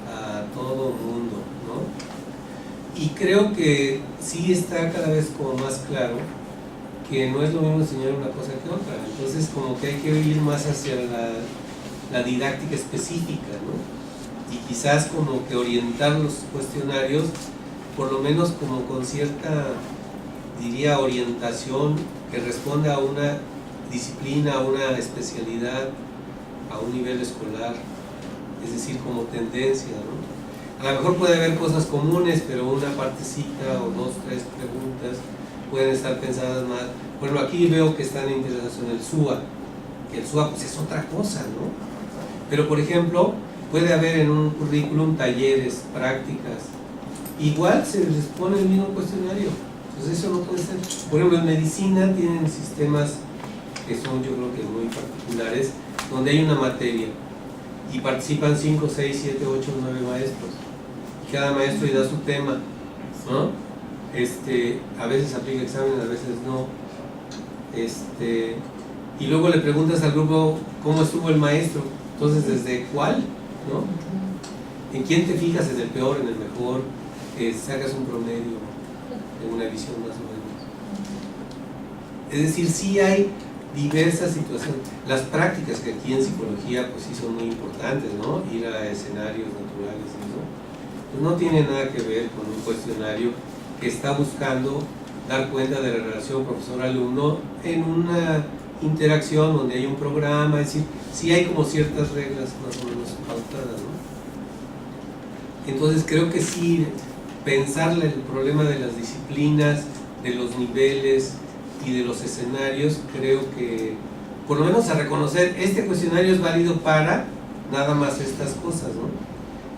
a todo mundo, ¿no? Y creo que sí está cada vez como más claro que no es lo mismo enseñar una cosa que otra, entonces como que hay que ir más hacia la didáctica específica, ¿no? Y quizás como que orientar los cuestionarios por lo menos como con cierta, diría, orientación que responde a una disciplina, a una especialidad, a un nivel escolar, es decir, como tendencia, ¿no? A lo mejor puede haber cosas comunes, pero una partecita o dos, tres preguntas pueden estar pensadas más. Bueno, aquí veo que están interesados en el SUA, que el SUA pues es otra cosa, ¿no? Pero por ejemplo, puede haber en un currículum talleres, prácticas, igual se les pone el mismo cuestionario. Entonces eso no puede ser. Por ejemplo, en medicina tienen sistemas que son, yo creo que muy particulares, donde hay una materia y participan 5, 6, 7, 8, 9 maestros. Y cada maestro da su tema, ¿no? A veces aplica examen, a veces no. Y luego le preguntas al grupo cómo estuvo el maestro. Entonces, ¿desde cuál? ¿No? ¿En quién te fijas? ¿En el peor, en el mejor? Sacas un promedio de una visión más o menos. Es decir, sí hay diversas situaciones. Las prácticas que aquí en psicología pues sí son muy importantes, ¿no? Ir a escenarios naturales y eso, pues no tiene nada que ver con un cuestionario que está buscando dar cuenta de la relación profesor-alumno en una interacción donde hay un programa, es decir, sí hay como ciertas reglas más o menos pautadas, ¿no? Entonces creo que sí, pensarle el problema de las disciplinas, de los niveles y de los escenarios, creo que por lo menos a reconocer este cuestionario es válido para nada más estas cosas, ¿no?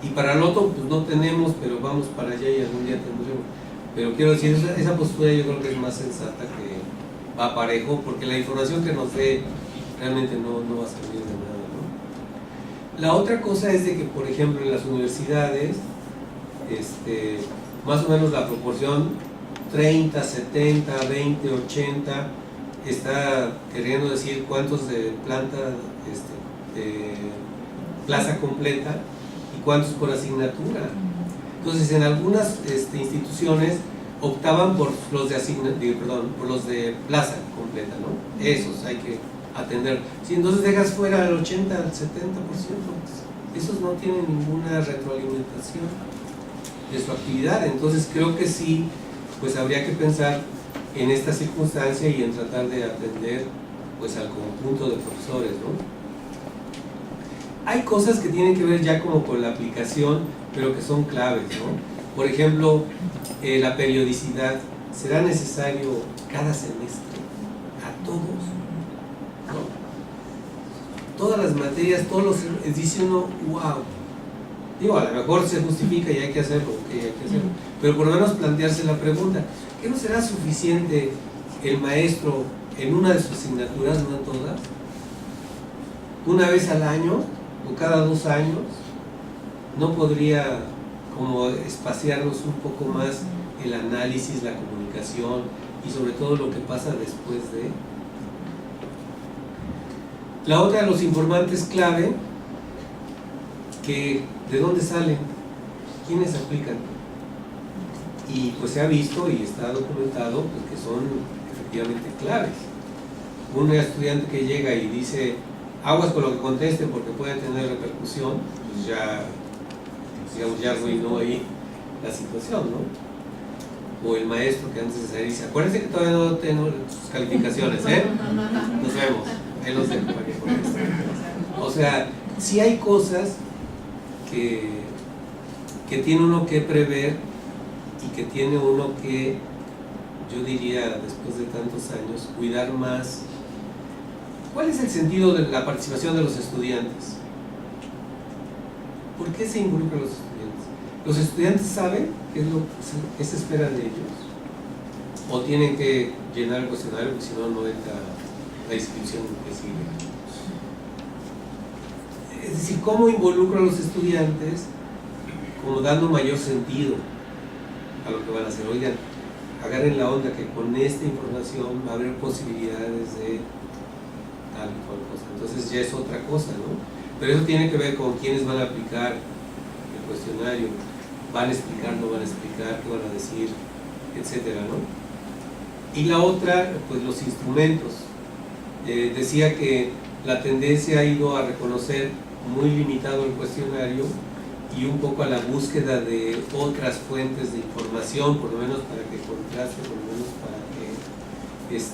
Y para el otro pues no tenemos, pero vamos para allá y algún día tendremos. Pero quiero decir, esa postura yo creo que es más sensata, que va parejo, porque la información que nos dé realmente no va a servir de nada, ¿no? La otra cosa es de que, por ejemplo, en las universidades, más o menos la proporción 30, 70, 20, 80 está queriendo decir cuántos de planta, de plaza completa y cuántos por asignatura. Entonces, en algunas instituciones optaban por los por los de plaza completa, ¿no? Esos hay que atender. Si entonces dejas fuera el 80 al 70%, esos no tienen ninguna retroalimentación de su actividad. Entonces creo que sí, pues habría que pensar en esta circunstancia y en tratar de atender pues al conjunto de profesores, ¿no? Hay cosas que tienen que ver ya como con la aplicación, pero que son claves, ¿no? Por ejemplo, la periodicidad. ¿Será necesario cada semestre a todos? ¿No? Todas las materias, todos los... Dice uno, wow. Digo, a lo mejor se justifica y hay que hacerlo, pero por lo menos plantearse la pregunta, ¿qué no será suficiente el maestro en una de sus asignaturas, no en todas? Una vez al año o cada 2 años, ¿no podría como espaciarnos un poco más el análisis, la comunicación y sobre todo lo que pasa después de? La otra de los informantes clave, que ¿de dónde salen? ¿Quiénes aplican? Y pues se ha visto y está documentado pues, que son efectivamente claves. Un estudiante que llega y dice aguas con lo que conteste porque puede tener repercusión, pues ya, digamos, ya arruinó ahí la situación, ¿no? O el maestro que antes de salir dice, acuérdense que todavía no tengo sus calificaciones, ¿eh? Nos vemos, ahí los dejo para que contesten. O sea, sí hay cosas que tiene uno que prever y que tiene uno que, yo diría, después de tantos años, cuidar más. ¿Cuál es el sentido de la participación de los estudiantes? ¿Por qué se involucran los estudiantes? ¿Los estudiantes saben qué es lo que se espera de ellos? ¿O tienen que llenar el cuestionario porque si no, no entra la inscripción que sigue? Es decir, ¿cómo involucro a los estudiantes como dando mayor sentido a lo que van a hacer? Oigan, agarren la onda que con esta información va a haber posibilidades de tal y cual cosa. Entonces ya es otra cosa, ¿no? Pero eso tiene que ver con quiénes van a aplicar el cuestionario, van a explicar, no van a explicar, qué van a decir, etcétera, ¿no? Y la otra, pues los instrumentos. Decía que la tendencia ha ido a reconocer muy limitado el cuestionario y un poco a la búsqueda de otras fuentes de información, por lo menos para que contraste, por lo menos para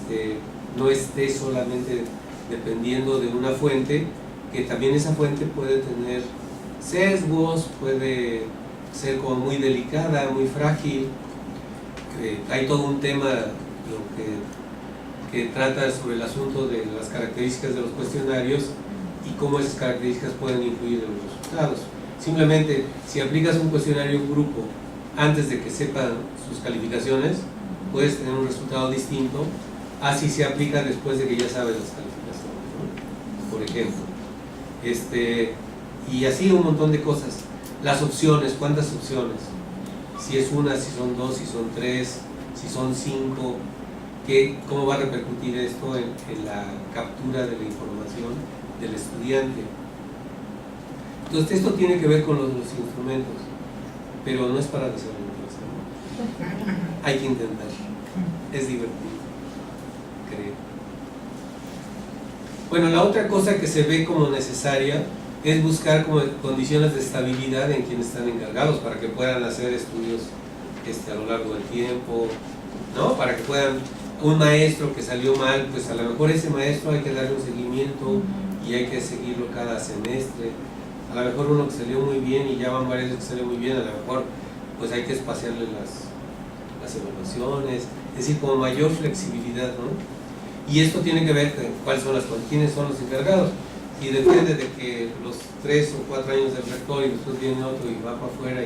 que no esté solamente dependiendo de una fuente, que también esa fuente puede tener sesgos, puede ser como muy delicada, muy frágil. Hay todo un tema que trata sobre el asunto de las características de los cuestionarios y cómo esas características pueden influir en los resultados. Simplemente, si aplicas un cuestionario en grupo antes de que sepan sus calificaciones, puedes tener un resultado distinto a si se aplica después de que ya sabes las calificaciones, ¿no? Por ejemplo. Y así un montón de cosas. Las opciones, ¿cuántas opciones? Si es una, si son dos, si son tres, si son cinco, ¿cómo va a repercutir esto en la captura de la información del estudiante? Entonces esto tiene que ver con los instrumentos, pero no es para desarrollarse, ¿no? Hay que intentar, es divertido, creo. Bueno, la otra cosa que se ve como necesaria es buscar como condiciones de estabilidad en quienes están encargados para que puedan hacer estudios a lo largo del tiempo, ¿no? Para que puedan, un maestro que salió mal, pues a lo mejor ese maestro hay que darle un seguimiento y hay que seguirlo cada semestre. A lo mejor uno que salió muy bien y ya van varios que salió muy bien, a lo mejor pues hay que espaciarle las evaluaciones, es decir, como mayor flexibilidad, ¿no? Y esto tiene que ver con quiénes son los encargados. Y depende de que los 3 o 4 años del rector y después viene otro y va para afuera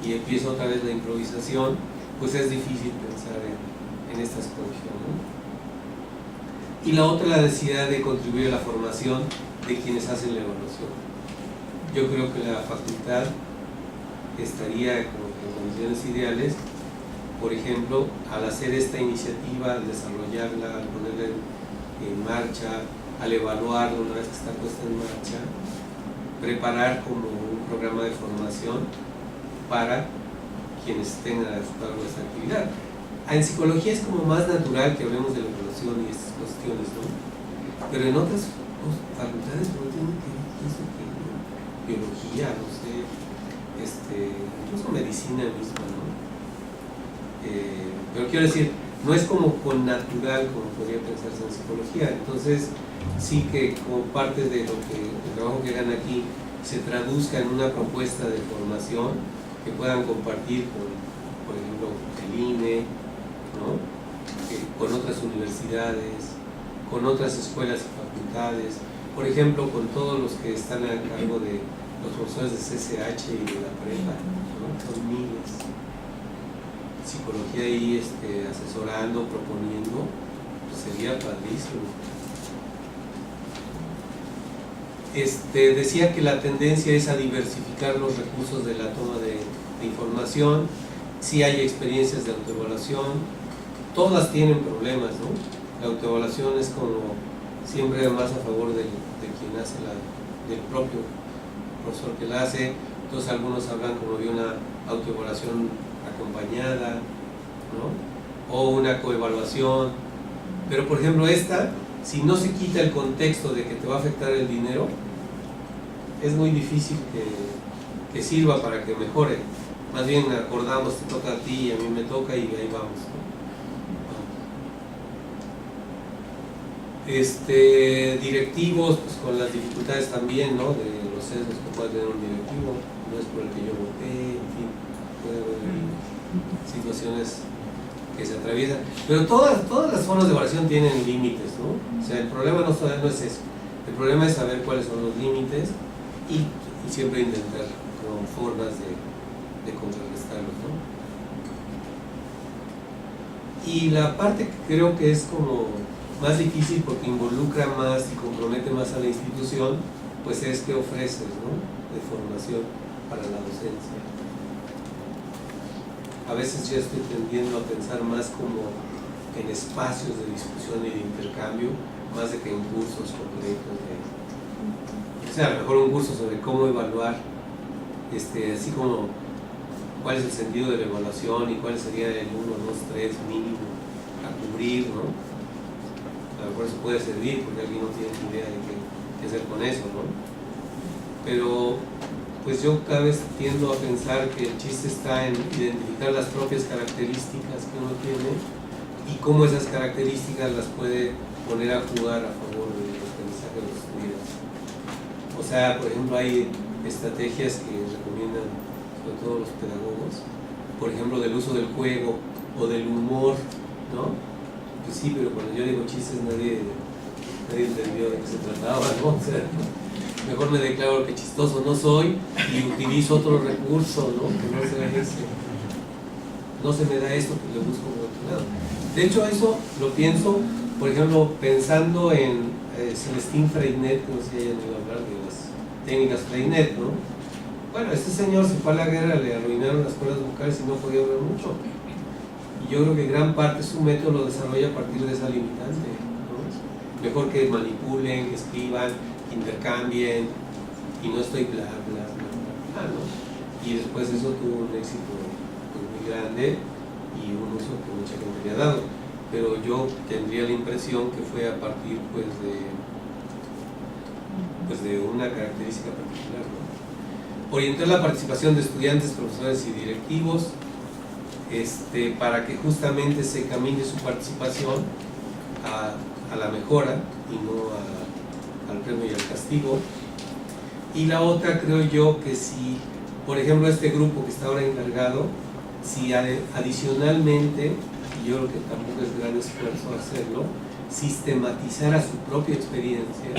y empieza otra vez la improvisación, pues es difícil pensar en estas condiciones, ¿no? Y la otra, la necesidad de contribuir a la formación de quienes hacen la evaluación. Yo creo que la facultad estaría como en condiciones ideales, por ejemplo, al hacer esta iniciativa, al desarrollarla, al ponerla en marcha, al evaluarlo una vez que está puesta en marcha, preparar como un programa de formación para quienes tengan a su cargo esta actividad. En psicología es como más natural que hablemos de la evaluación y estas cuestiones, ¿no? Pero en otras facultades no tienen que eso que biología, no sé, incluso medicina misma, ¿no? Pero quiero decir, no es como con natural como podría pensarse en psicología. Entonces sí que como parte de el trabajo que hagan aquí se traduzca en una propuesta de formación que puedan compartir con, por ejemplo, el INE, ¿no? Con otras universidades, con otras escuelas y facultades, por ejemplo, con todos los que están a cargo de los profesores de CCH y de la prepa, ¿no? Son miles. Psicología ahí asesorando, proponiendo, pues sería padrísimo. Decía que la tendencia es a diversificar los recursos de la toma de información. Sí hay experiencias de autoevaluación, todas tienen problemas, ¿no? La autoevaluación es como siempre más a favor de quien hace del propio profesor que la hace. Entonces algunos hablan como de una autoevaluación acompañada, ¿no? O una coevaluación. Pero por ejemplo si no se quita el contexto de que te va a afectar el dinero, es muy difícil que sirva para que mejore. Más bien acordamos, te toca a ti y a mí me toca y ahí vamos, ¿no? Directivos, pues con las dificultades también, ¿no? De los sesgos que puede tener un directivo, no es por el que yo voté, en fin, puede haber situaciones que se atraviesan, pero todas las formas de evaluación tienen límites, ¿no? O sea, el problema no es eso, el problema es saber cuáles son los límites y siempre intentar con formas de contrarrestarlos, ¿no? Y la parte que creo que es como más difícil porque involucra más y compromete más a la institución, pues es que ofreces, ¿no? De formación para la docencia. A veces yo estoy tendiendo a pensar más como en espacios de discusión y de intercambio, más de que en cursos completos. O sea, a lo mejor un curso sobre cómo evaluar, así como cuál es el sentido de la evaluación y cuál sería el 1, 2, 3 mínimo a cubrir, ¿no? A lo mejor eso puede servir porque alguien no tiene ni idea de qué hacer con eso, ¿no? Pero pues yo cada vez tiendo a pensar que el chiste está en identificar las propias características que uno tiene y cómo esas características las puede poner a jugar a favor del aprendizaje de los estudiantes. O sea, por ejemplo, hay estrategias que recomiendan sobre todo los pedagogos, por ejemplo, del uso del juego o del humor, ¿no? Pues sí, pero cuando yo digo chistes nadie entendió de qué se trataba, ¿no? O sea, mejor me declaro que chistoso no soy y utilizo otro recurso, ¿no? Que no sea ese. no se me da esto, pues le busco por otro lado. De hecho, eso lo pienso, por ejemplo, pensando en Celestín Freinet, que no sé si hayan oído hablar de las técnicas Freinet, ¿no? Bueno, este señor se fue a la guerra, le arruinaron las cuerdas vocales y no podía hablar mucho. Y yo creo que gran parte de su método lo desarrolla a partir de esa limitante, ¿no? Mejor que manipulen, que escriban, que intercambien, y no estoy bla, bla, bla, bla, ¿no? Y después eso tuvo un éxito pues, muy grande y un uso que mucha gente le ha dado. Pero yo tendría la impresión que fue a partir pues de una característica particular, ¿no? Orientó la participación de estudiantes, profesores y directivos para que justamente se camine su participación a la mejora y no al premio y al castigo. Y la otra, creo yo, que si, por ejemplo, este grupo que está ahora encargado, si adicionalmente, y yo creo que tampoco es gran esfuerzo hacerlo, sistematizar a su propia experiencia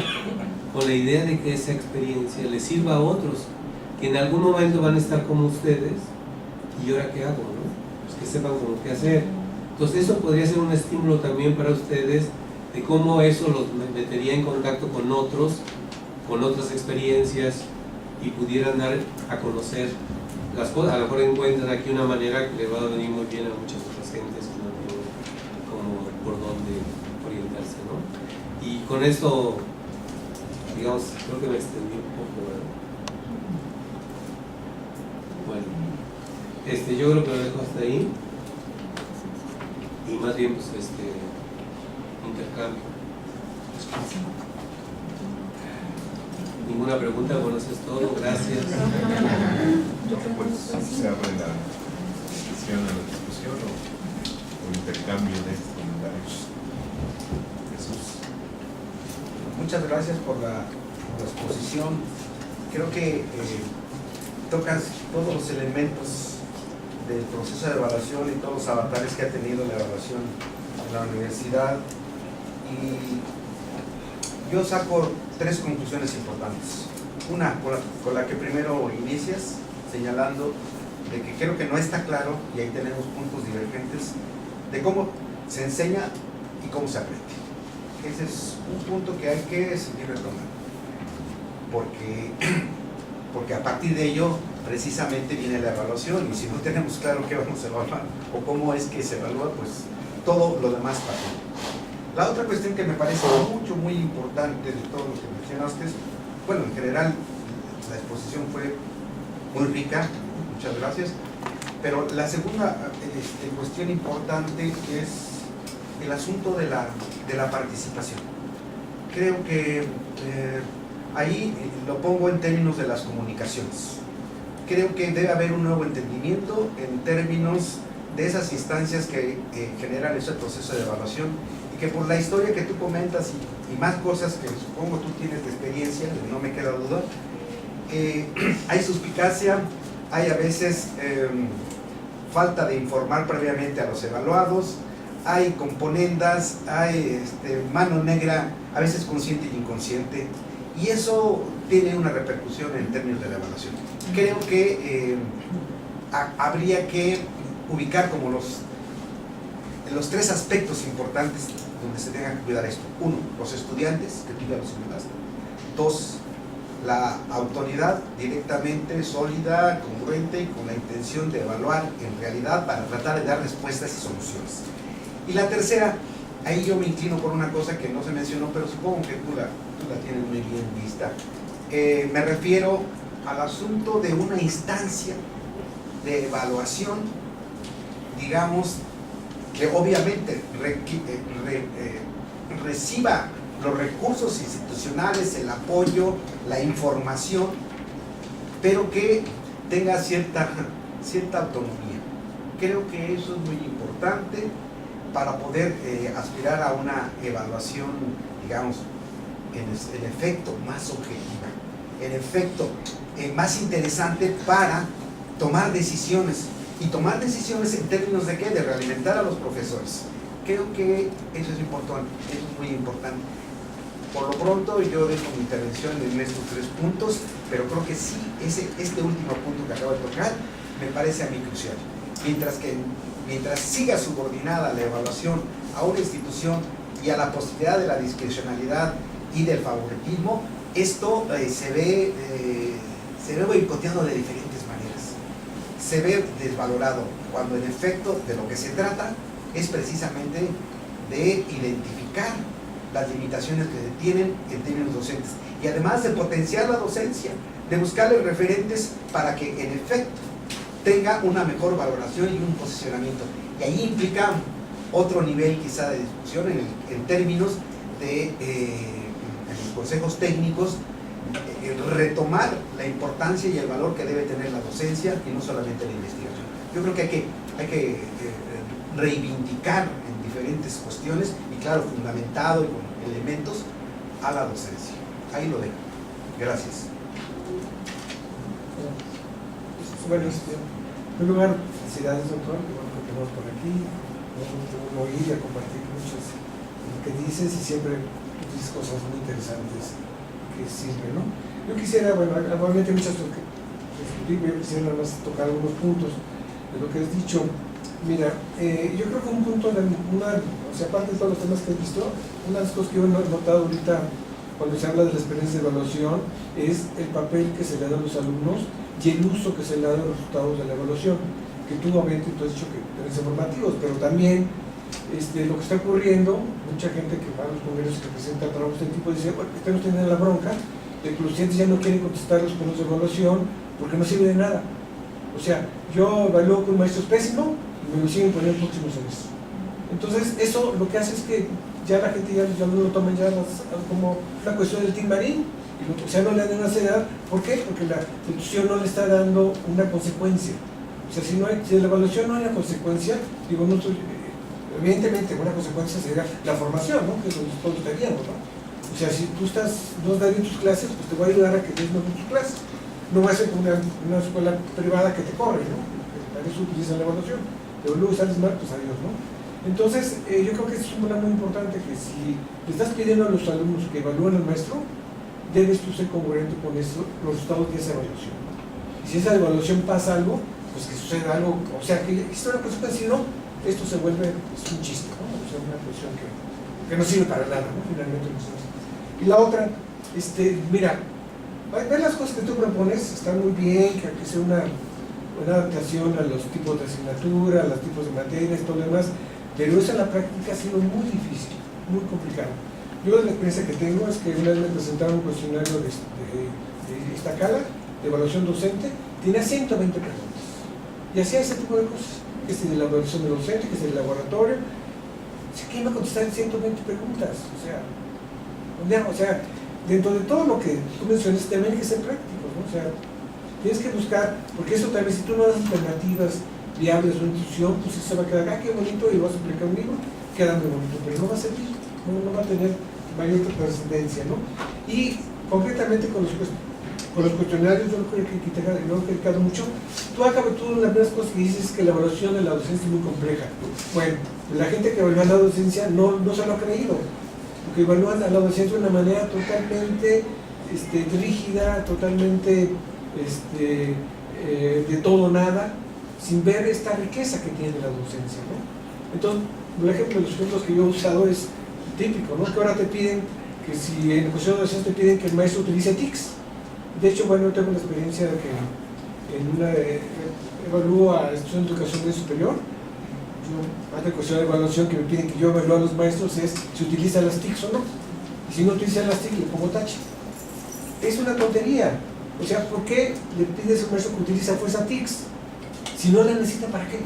con la idea de que esa experiencia les sirva a otros que en algún momento van a estar como ustedes. ¿Y ahora qué hago? ¿No? Pues que sepan cómo qué hacer. Entonces eso podría ser un estímulo también para ustedes de cómo eso los metería en contacto con otros, con otras experiencias, y pudieran dar a conocer las cosas. A lo mejor encuentran aquí una manera que le va a venir muy bien a muchas otras gentes que no tienen como por dónde orientarse, ¿no? Y con esto, digamos, creo que me extendí un poco, ¿verdad? Bueno, yo creo que lo dejo hasta ahí, y más bien pues intercambio. ¿Ninguna pregunta? Bueno, eso es todo. Gracias. Pues se abre la sesión a la discusión o intercambio de estos comentarios. Jesús. Muchas gracias por la exposición. Creo que tocas todos los elementos del proceso de evaluación y todos los avatares que ha tenido la evaluación en la universidad. Y yo saco tres conclusiones importantes. Una, con la que primero inicias, señalando de que creo que no está claro, y ahí tenemos puntos divergentes, de cómo se enseña y cómo se aprende. Ese es un punto que hay que seguir retomando, porque a partir de ello precisamente viene la evaluación, y si no tenemos claro qué vamos a evaluar o cómo es que se evalúa, pues todo lo demás pasa. La otra cuestión que me parece muy importante de todo lo que mencionaste, bueno, en general la exposición fue muy rica, muchas gracias, pero la segunda cuestión importante es el asunto de la participación. Creo que ahí lo pongo en términos de las comunicaciones. Creo que debe haber un nuevo entendimiento en términos de esas instancias que generan ese proceso de evaluación, y que por la historia que tú comentas y más cosas que supongo tú tienes de experiencia, no me queda duda, hay suspicacia, hay a veces falta de informar previamente a los evaluados, hay componendas, hay mano negra, a veces consciente y inconsciente, y eso tiene una repercusión en términos de la evaluación. Creo que habría que ubicar como los tres aspectos importantes donde se tenga que cuidar esto. Uno, los estudiantes, que tú ya los señalaste. Dos, la autoridad directamente sólida, congruente y con la intención de evaluar en realidad para tratar de dar respuestas y soluciones. Y la tercera, ahí yo me inclino por una cosa que no se mencionó, pero supongo que tú la tienes muy bien vista. Me refiero al asunto de una instancia de evaluación, digamos, que obviamente reciba los recursos institucionales, el apoyo, la información, pero que tenga cierta autonomía. Creo que eso es muy importante para poder aspirar a una evaluación, digamos, en efecto más objetiva, en efecto más interesante para tomar decisiones, y tomar decisiones en términos de ¿qué? De realimentar a los profesores. Creo que eso es importante, eso es muy importante. Por lo pronto yo dejo mi intervención en estos tres puntos, pero creo que sí, este último punto que acabo de tocar me parece a mí crucial. mientras siga subordinada la evaluación a una institución y a la posibilidad de la discrecionalidad y del favoritismo, esto se ve boicoteado de diferentes maneras. Se ve desvalorado, cuando en efecto de lo que se trata es precisamente de identificar las limitaciones que se tienen en términos docentes y además de potenciar la docencia, de buscarle referentes para que en efecto tenga una mejor valoración y un posicionamiento. Y ahí implica otro nivel quizá de discusión en términos de los consejos técnicos, retomar la importancia y el valor que debe tener la docencia y no solamente la investigación. Yo creo que hay que reivindicar en diferentes cuestiones y claro, fundamentado y con elementos a la docencia. Ahí lo dejo. Gracias. Bueno, en primer lugar, felicidades, doctor, que bueno que tenemos por aquí, vamos a oír y a compartir muchas lo que dices y siempre dices cosas muy interesantes que sirven, ¿no? Yo quisiera, bueno, obviamente muchas cosas que discutir, pero yo quisiera nada más tocar algunos puntos de lo que has dicho. Mira, yo creo que un punto, o sea, aparte de todos los temas que he visto, una de las cosas que yo he notado ahorita cuando se habla de la experiencia de evaluación es el papel que se le da a los alumnos y el uso que se le da a los resultados de la evaluación, que tú obviamente tú has dicho que eres informativos, pero también lo que está ocurriendo, mucha gente que va a los congresos que presenta trabajos de este tipo dice, bueno, estamos teniendo la bronca de que los estudiantes ya no quieren contestar los planos de evaluación porque no sirve de nada. O sea, yo evalúo con maestros pésimo y me lo siguen poniendo el próximo semestre. Entonces, eso lo que hace es que ya la gente ya no lo toman ya como una cuestión del Team Marín, o sea, no le dan una seriedad. ¿Por qué? Porque la institución no le está dando una consecuencia. O sea, si la evaluación no hay una consecuencia, digo, evidentemente una consecuencia sería la formación, ¿no? Que es lo que todos estaríamos, ¿no? O sea, si tú no das bien tus clases, pues te voy a ayudar a que des mejor tus clases. No va a ser como una escuela privada que te corre, ¿no? Para eso utilizan la evaluación. Pero luego sales mal, pues adiós, ¿no? Entonces, yo creo que es un punto muy importante que si le estás pidiendo a los alumnos que evalúen al maestro, debes tú ser congruente con eso, los resultados de esa evaluación. Y si esa evaluación pasa algo, pues que suceda algo, o sea, que existe una consecuencia, si no, esto se vuelve un chiste, ¿no? O sea, una cuestión que no sirve para nada, ¿no? Finalmente. Y la otra, mira, ver las cosas que tú propones, está muy bien, que sea una adaptación a los tipos de asignatura, a los tipos de materias, todo lo demás, pero eso en la práctica ha sido muy difícil, muy complicado. Yo la experiencia que tengo es que una vez me presentaron un cuestionario de Iztacala, de evaluación docente, tenía 120 preguntas. Y hacía ese tipo de cosas, que es de la evaluación de docente, que es del laboratorio. ¿Quién va a contestar 120 preguntas? O sea, dentro de todo lo que tú mencionas, también hay que ser prácticos, ¿no? O sea, tienes que buscar, porque eso también, si tú no das alternativas viables o institución, pues se va a quedar, qué bonito, y lo vas a aplicar un libro, queda muy bonito, pero no va a servir, no va a tener mayor trascendencia, ¿no? Y concretamente con los cuestionarios, yo creo que te he criticado mucho. Tú una de las primeras cosas que dices es que la evaluación de la docencia es muy compleja. Bueno, la gente que evalúa la docencia no se lo ha creído, porque evalúan a la docencia de una manera totalmente rígida, totalmente de todo o nada, sin ver esta riqueza que tiene la docencia, ¿no? Entonces, por ejemplo, los ejemplos que yo he usado es típico, ¿no? Que ahora te piden que si en cuestión de docencia te piden que el maestro utilice TICS. De hecho, bueno, yo tengo la experiencia de que evalúo a estudiantes de educación media superior. Otra cuestión de evaluación que me piden que yo evalúe a los maestros es si utilizan las TICS o no. Y si no utilizan las TICS, le pongo tache. Es una tontería. O sea, ¿por qué le pides a un maestro que utilice a fuerza TICS? Si no la necesita, ¿para qué?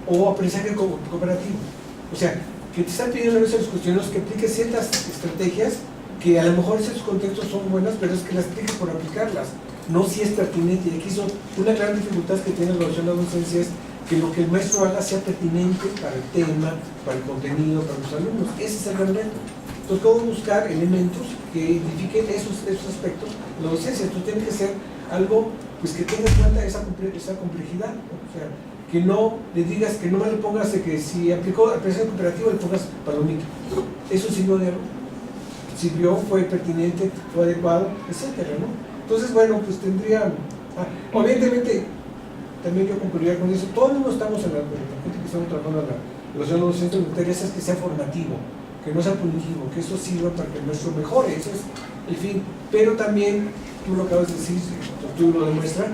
O aprendizaje cooperativo. O sea, que te están pidiendo a veces los cuestionarios que apliques ciertas estrategias que a lo mejor en ciertos contextos son buenas, pero es que las apliques por aplicarlas, no si es pertinente. Y aquí son una gran dificultad que tiene la evaluación de la docencia, es que lo que el maestro haga sea pertinente para el tema, para el contenido, para los alumnos. Ese es el gran reto. Entonces, ¿cómo buscar elementos que identifiquen esos aspectos de la docencia? Esto tiene que ser algo pues, que tenga en cuenta esa complejidad, ¿no? O sea, que no le digas, que no le pongas de que si aplicó aprendizaje cooperativo le pongas palomita. Eso sirvió, fue pertinente, fue adecuado, etcétera, ¿no? Entonces, bueno, pues tendría, obviamente, también yo concluiría con eso. Todos no estamos en la gente que estamos trabajando en la evaluación de los centros, me interesa es que sea formativo, que no sea punitivo, que eso sirva para que nuestro mejore, eso es el fin. Pero también, tú lo acabas de decir, tú lo demuestras,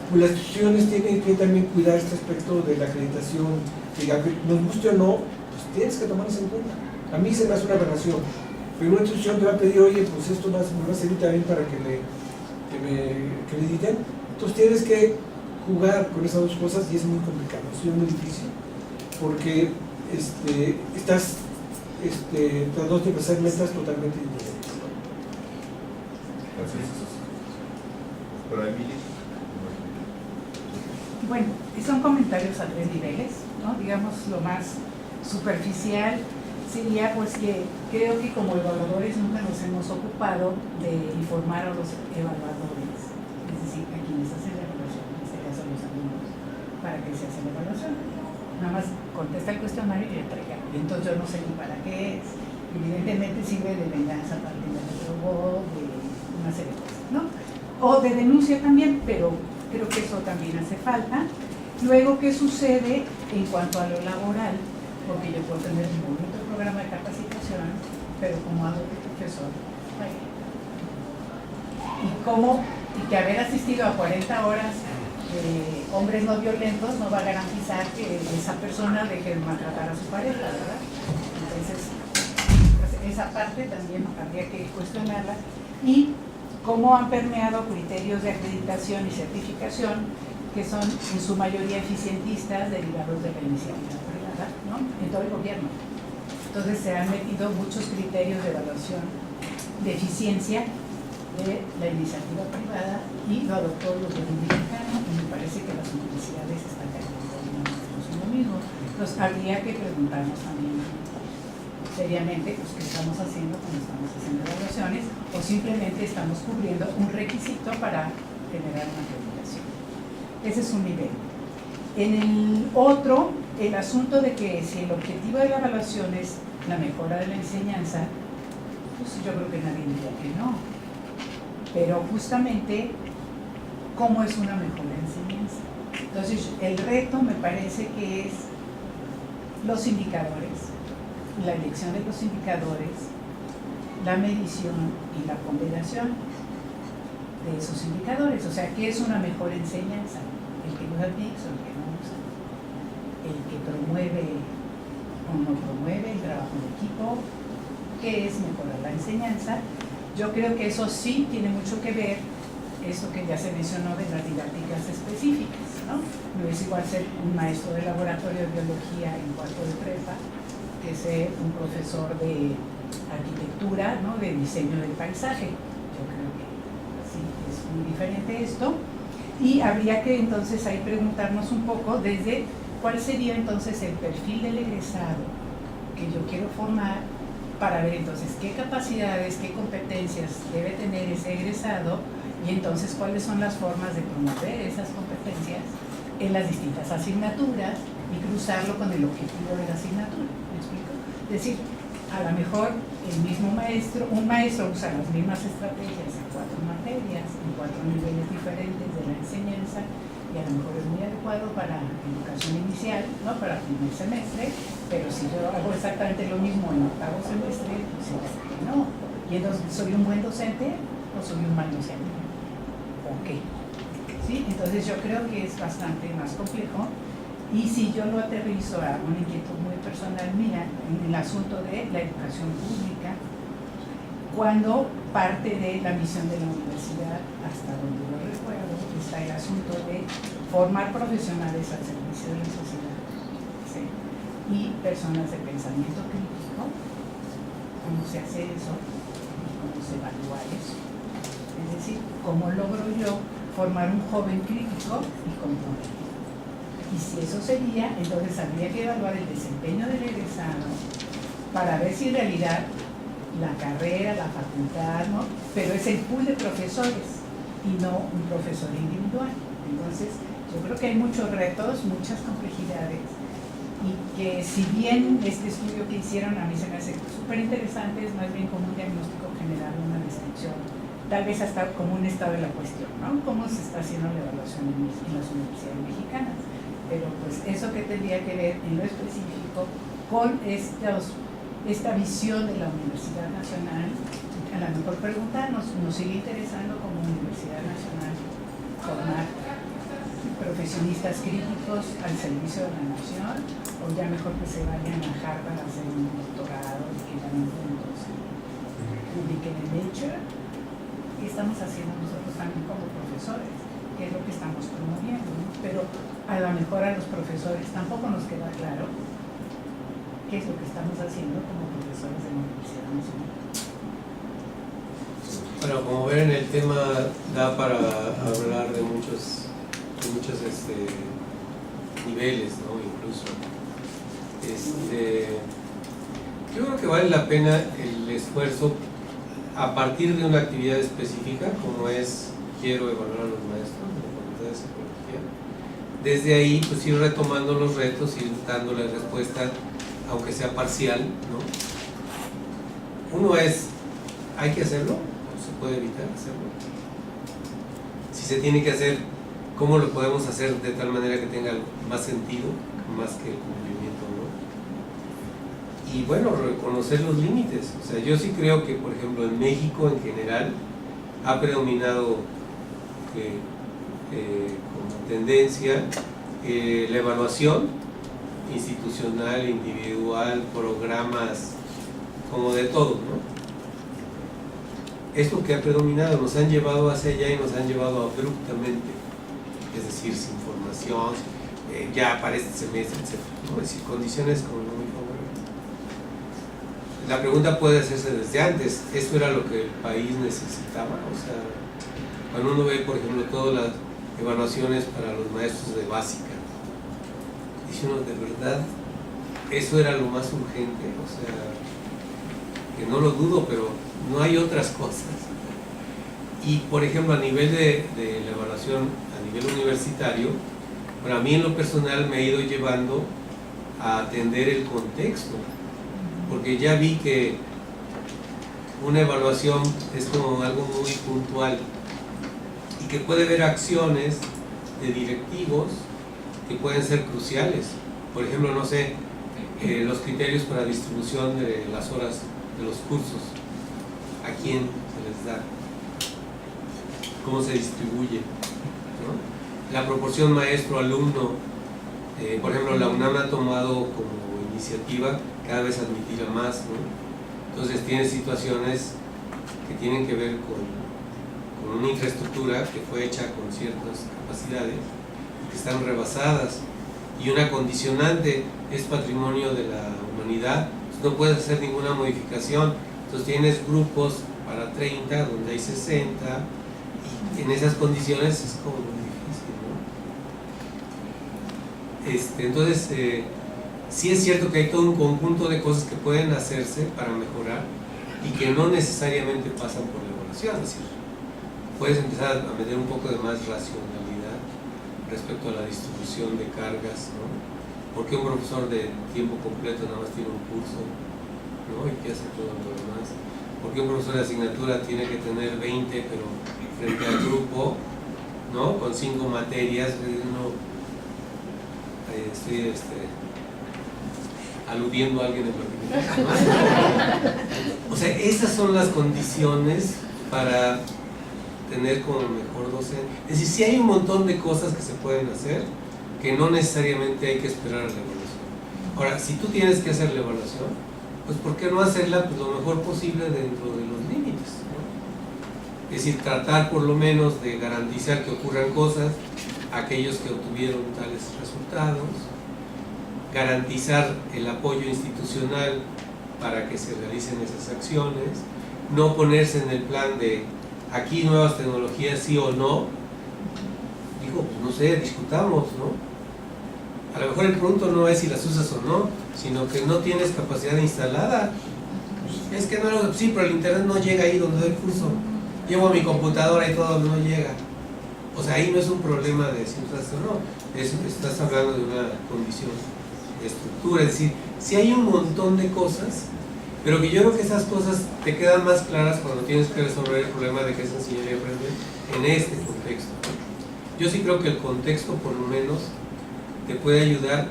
pues las instituciones tienen que también cuidar este aspecto de la acreditación, que aunque nos guste o no, pues tienes que tomarlos en cuenta. A mí se me hace una aberración, pero una institución te va a pedir, oye, pues esto me va a servir también para que me acrediten. Entonces tienes que jugar con esas dos cosas y es muy complicado, es muy difícil, porque estás tratando de pasar metas totalmente diferentes. Gracias. Por ahí, Mili. Bueno, son comentarios a 3 niveles, ¿no? Digamos, lo más superficial sería pues que creo que como evaluadores nunca nos hemos ocupado de informar a los evaluadores, es decir, a quienes hacen la evaluación, en este caso los alumnos, para que se hace la evaluación. Nada más contesta el cuestionario y entrega. Y entonces yo no sé ni para qué es. Evidentemente sirve de venganza para el robot, de una serie de cosas, ¿no? O de denuncia también, pero creo que eso también hace falta. Luego, ¿qué sucede en cuanto a lo laboral? Porque yo puedo tener un bonito programa de capacitación, pero como hago de profesor, vaya. Y que haber asistido a 40 horas de hombres no violentos no va a garantizar que esa persona deje de maltratar a su pareja, ¿verdad? Entonces, pues, esa parte también habría que cuestionarla. Y cómo han permeado criterios de acreditación y certificación que son en su mayoría eficientistas derivados de la iniciativa privada, ¿no? En todo el gobierno. Entonces se han metido muchos criterios de evaluación de eficiencia de la iniciativa privada y lo adoptó el gobierno mexicano y me parece que las universidades están cayendo en lo mismo. Entonces habría que preguntarnos también seriamente pues, qué estamos haciendo cuando estamos haciendo evaluaciones o simplemente estamos cubriendo un requisito para generar una acreditación. Ese es un nivel. En el otro, el asunto de que si el objetivo de la evaluación es la mejora de la enseñanza, pues yo creo que nadie diría que no. Pero justamente, ¿cómo es una mejora enseñanza? Entonces, el reto me parece que es los indicadores, la elección de los indicadores, la medición y la ponderación de esos indicadores. O sea, ¿qué es una mejor enseñanza? El que usa TICS o el que no usa. El que promueve o no promueve el trabajo en equipo. ¿Qué es mejorar la enseñanza? Yo creo que eso sí tiene mucho que ver, esto que ya se mencionó de las didácticas específicas, ¿no? No es igual ser un maestro de laboratorio de biología en cuarto de prepa que ser un profesor de arquitectura, ¿no? De diseño del paisaje. Yo creo que sí, es muy diferente esto. Y habría que entonces ahí preguntarnos un poco desde cuál sería entonces el perfil del egresado que yo quiero formar para ver entonces qué capacidades, qué competencias debe tener ese egresado y entonces cuáles son las formas de promover esas competencias en las distintas asignaturas y cruzarlo con el objetivo de la asignatura. ¿Me explico? Es decir, a lo mejor un maestro usa las mismas estrategias en 4 materias, en 4 niveles diferentes de la enseñanza y a lo mejor es muy adecuado para educación inicial, ¿no? Para el primer semestre, pero si yo hago exactamente lo mismo en 8º semestre, pues no. Y entonces, ¿soy un buen docente o soy un mal docente? ¿O qué? ¿Sí? Entonces yo creo que es bastante más complejo. Y si yo lo aterrizo a una inquietud muy personal mía en el asunto de la educación pública, cuando parte de la misión de la universidad, hasta donde lo recuerdo, está el asunto de formar profesionales al servicio de la sociedad, ¿sí? Y personas de pensamiento crítico, cómo se hace eso y cómo se evalúa eso. Es decir, cómo logro yo formar un joven crítico y comprometido. Y si eso sería, entonces habría que evaluar el desempeño del egresado para ver si en realidad la carrera, la facultad, ¿no? Pero es el pool de profesores y no un profesor individual. Entonces, yo creo que hay muchos retos, muchas complejidades y que si bien este estudio que hicieron a mí se me hace súper interesante, es más bien como un diagnóstico general, una descripción tal vez hasta como un estado de la cuestión, ¿no? ¿Cómo se está haciendo la evaluación en las universidades mexicanas? Pero pues eso que tendría que ver en lo específico con esta visión de la Universidad Nacional. A lo mejor preguntarnos, ¿nos sigue interesando como Universidad Nacional formar profesionistas críticos al servicio de la nación? ¿O ya mejor que se vayan a Harvard a hacer un doctorado y que ganen puntos y publiquen en Nature? ¿Qué estamos haciendo nosotros también como profesores? ¿Qué es lo que estamos promoviendo? ¿No? Pero a lo mejor a los profesores tampoco nos queda claro qué es lo que estamos haciendo como profesores de la Universidad Nacional. Bueno, como ven, el tema da para hablar de muchos niveles, ¿no? Incluso. Yo creo que vale la pena el esfuerzo a partir de una actividad específica, como es quiero evaluar a los maestros de la Facultad de Psicología. Desde ahí, pues ir retomando los retos, ir dándole respuesta, aunque sea parcial, ¿no? Uno es, ¿hay que hacerlo? ¿O se puede evitar hacerlo? Si se tiene que hacer, ¿cómo lo podemos hacer de tal manera que tenga más sentido, más que el cumplimiento, ¿no? Y bueno, reconocer los límites. O sea, yo sí creo que, por ejemplo, en México en general ha predominado como tendencia la evaluación institucional, individual, programas, como de todo, ¿no? Es lo que ha predominado, nos han llevado hacia allá y nos han llevado abruptamente, es decir, sin formación, ya para este semestre, etc., ¿no? Es decir, condiciones como no muy favorables. La pregunta puede hacerse desde antes, ¿esto era lo que el país necesitaba? O sea, cuando uno ve, por ejemplo, todas las evaluaciones para los maestros de básica, dice uno, ¿de verdad eso era lo más urgente? O sea, que no lo dudo, pero no hay otras cosas. Y por ejemplo, a nivel de la evaluación a nivel universitario, para mí en lo personal me ha ido llevando a atender el contexto, porque ya vi que una evaluación es como algo muy puntual y que puede haber acciones de directivos que pueden ser cruciales. Por ejemplo, no sé, los criterios para distribución de las horas de los cursos, a quién se les da, cómo se distribuye, ¿no? La proporción maestro-alumno, por ejemplo, la UNAM ha tomado como iniciativa cada vez admitir a más, ¿no? Entonces tiene situaciones que tienen que ver con una infraestructura que fue hecha con ciertas capacidades y que están rebasadas, y una condicionante es patrimonio de la humanidad, no puedes hacer ninguna modificación. Entonces tienes grupos para 30 donde hay 60 y en esas condiciones es como muy difícil, ¿no? Entonces sí es cierto que hay todo un conjunto de cosas que pueden hacerse para mejorar y que no necesariamente pasan por la evaluación. Es decir, puedes empezar a meter un poco de más racionalidad respecto a la distribución de cargas, ¿no? ¿Por qué un profesor de tiempo completo nada más tiene un curso, ¿no? Y qué hace todo lo demás? ¿Por qué un profesor de asignatura tiene que tener 20, pero frente al grupo, ¿no? Con 5 materias? Uno, estoy aludiendo a alguien en particular, ¿no? O sea, esas son las condiciones para tener como mejor docente. Es decir, sí hay un montón de cosas que se pueden hacer, que no necesariamente hay que esperar a la evaluación. Ahora, si tú tienes que hacer la evaluación, pues ¿por qué no hacerla pues, lo mejor posible dentro de los límites, ¿no? Es decir, tratar por lo menos de garantizar que ocurran cosas a aquellos que obtuvieron tales resultados, garantizar el apoyo institucional para que se realicen esas acciones, no ponerse en el plan de aquí nuevas tecnologías sí o no. Digo, pues no sé, discutamos, ¿no? A lo mejor el punto no es si las usas o no, sino que no tienes capacidad instalada. Es que no, sí, pero el internet no llega ahí donde doy el curso. Llevo mi computadora y todo no llega. O sea, ahí no es un problema de si usas o no, estás hablando de una condición de estructura. Es decir, si hay un montón de cosas Pero que yo creo que esas cosas te quedan más claras cuando tienes que resolver el problema de qué es enseñar y aprender en este contexto. Yo sí creo que el contexto, por lo menos, te puede ayudar,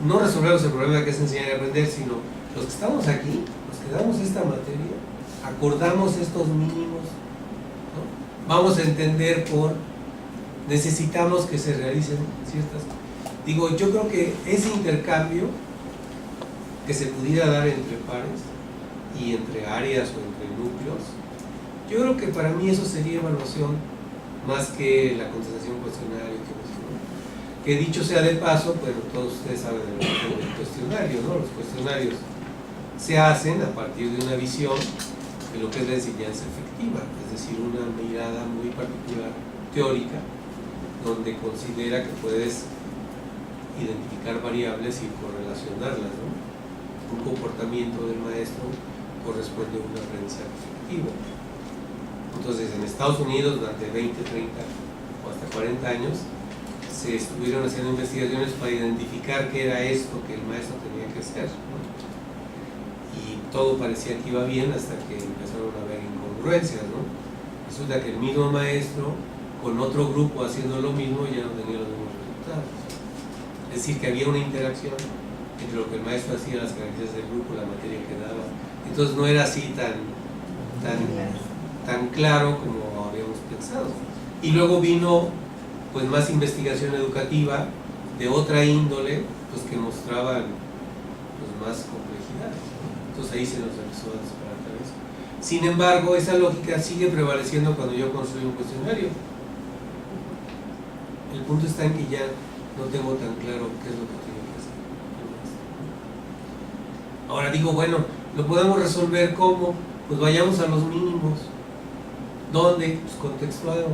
no resolvemos el problema de qué es enseñar y aprender, sino los que estamos aquí, los que damos esta materia, acordamos estos mínimos, ¿no? Vamos a entender necesitamos que se realicen ciertas cosas. Digo, yo creo que ese intercambio que se pudiera dar entre pares y entre áreas o entre núcleos, yo creo que para mí eso sería evaluación más que la contestación cuestionario y todo eso, ¿no? Que dicho sea de paso, bueno, todos ustedes saben del cuestionario, ¿no? Los cuestionarios se hacen a partir de una visión de lo que es la enseñanza efectiva, es decir, una mirada muy particular, teórica, donde considera que puedes identificar variables y correlacionarlas, ¿no? Un comportamiento del maestro corresponde a un aprendizaje efectivo. Entonces, en Estados Unidos, durante 20, 30 o hasta 40 años, se estuvieron haciendo investigaciones para identificar qué era esto que el maestro tenía que hacer, ¿no? Y todo parecía que iba bien hasta que empezaron a haber incongruencias, ¿no? Resulta que el mismo maestro, con otro grupo haciendo lo mismo, ya no tenía los mismos resultados. Es decir, que había una interacción entre lo que el maestro hacía, las características del grupo, la materia que daba. Entonces no era así tan claro como habíamos pensado. Y luego vino pues más investigación educativa de otra índole, pues que mostraban pues más complejidad, ¿no? Entonces ahí se nos empezó a despertar eso. Sin embargo, esa lógica sigue prevaleciendo cuando yo construyo un cuestionario. El punto está en que ya no tengo tan claro qué es lo que tiene que hacer. Ahora digo, bueno, lo podemos resolver ¿cómo? Pues vayamos a los mínimos. ¿Dónde? Pues contextuado.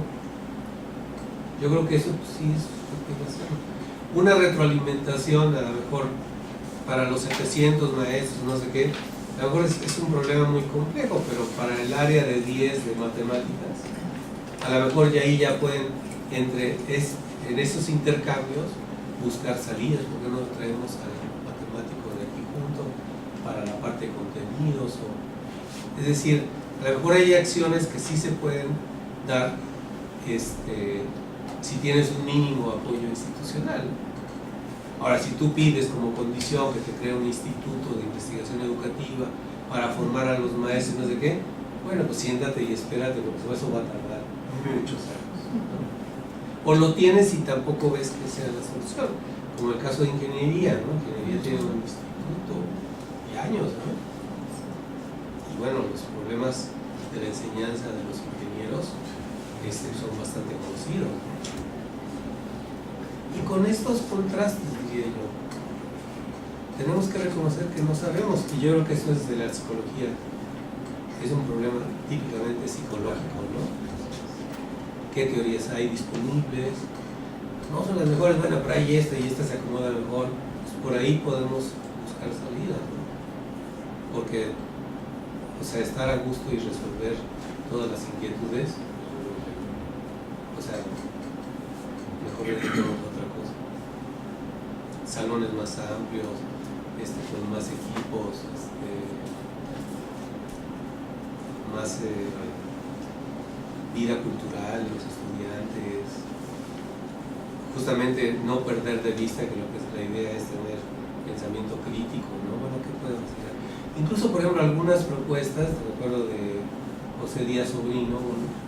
Yo creo que eso pues, sí es lo que va a hacer. Una retroalimentación, a lo mejor para los 700 maestros, no sé qué, a lo mejor es un problema muy complejo, pero para el área de 10 de matemáticas, a lo mejor ya ahí ya pueden, en esos intercambios, buscar salidas, porque no traemos al matemático de aquí junto para la parte de contenidos. Es decir, a lo mejor hay acciones que sí se pueden dar si tienes un mínimo apoyo institucional. Ahora, si tú pides como condición que te cree un instituto de investigación educativa para formar a los maestros, no sé qué, bueno, pues siéntate y espérate, porque eso va a tardar muchos años, ¿no? O lo tienes y tampoco ves que sea la solución, como el caso de ingeniería, ¿no? Ingeniería tiene un instituto y años, ¿no? Y bueno, los problemas de la enseñanza de los ingenieros son bastante conocidos, ¿no? Y con estos contrastes, diría yo, tenemos que reconocer que no sabemos, y yo creo que eso es de la psicología, es un problema típicamente psicológico, ¿no? ¿Qué teorías hay disponibles? No son las mejores, bueno, pero hay esta y esta se acomoda mejor, pues por ahí podemos buscar salida, ¿no? Porque, o sea, estar a gusto y resolver todas las inquietudes, o sea, mejor le dedicamos a otra cosa. Salones más amplios, con más equipos, más vida cultural de los estudiantes, justamente no perder de vista que lo que es la idea es tener pensamiento crítico, ¿no? Bueno, ¿qué podemos hacer? Incluso, por ejemplo, algunas propuestas, recuerdo de José Díaz Sobrino, un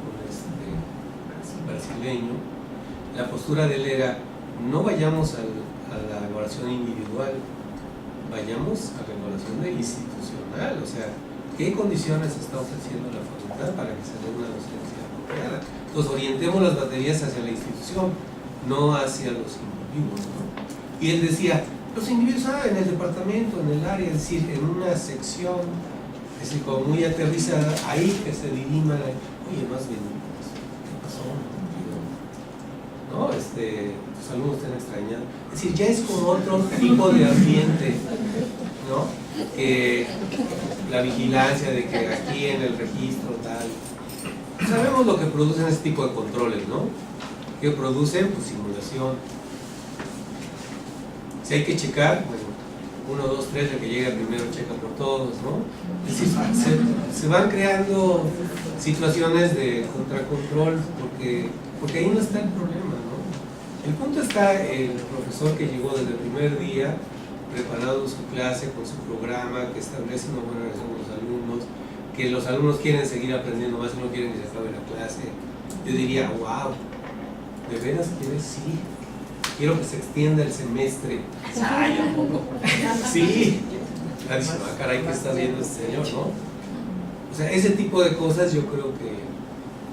brasileño, la postura de él era, no vayamos a la evaluación individual, vayamos a la evaluación institucional, o sea, ¿qué condiciones está ofreciendo la facultad para que se dé una docencia apropiada? Entonces, orientemos las baterías hacia la institución, no hacia los individuos, ¿no? Y él decía, los individuos en el departamento, en el área, es decir, en una sección, es decir, como muy aterrizada, ahí que se dirima oye, más bien, ¿qué pasó? ¿No? Tus alumnos te han extrañado. Es decir, ya es como otro tipo de ambiente, ¿no? Que la vigilancia de que aquí en el registro tal. Sabemos lo que producen este tipo de controles, ¿no? ¿Qué producen? Pues simulación. Si hay que checar, bueno, 1, 2, 3, el que llega primero checa por todos, ¿no? Es decir, se van creando situaciones de contracontrol porque ahí no está el problema, ¿no? El punto está el profesor que llegó desde el primer día preparado su clase con su programa, que establece una buena relación con los alumnos, que los alumnos quieren seguir aprendiendo más y no quieren que se acabe la clase. Yo diría, wow, ¿de veras quieres? Sí. Quiero que se extienda el semestre. ¡Ay, a poco! Sí. Nadie dice, ah, caray, ¿qué está viendo este señor, no? O sea, ese tipo de cosas yo creo que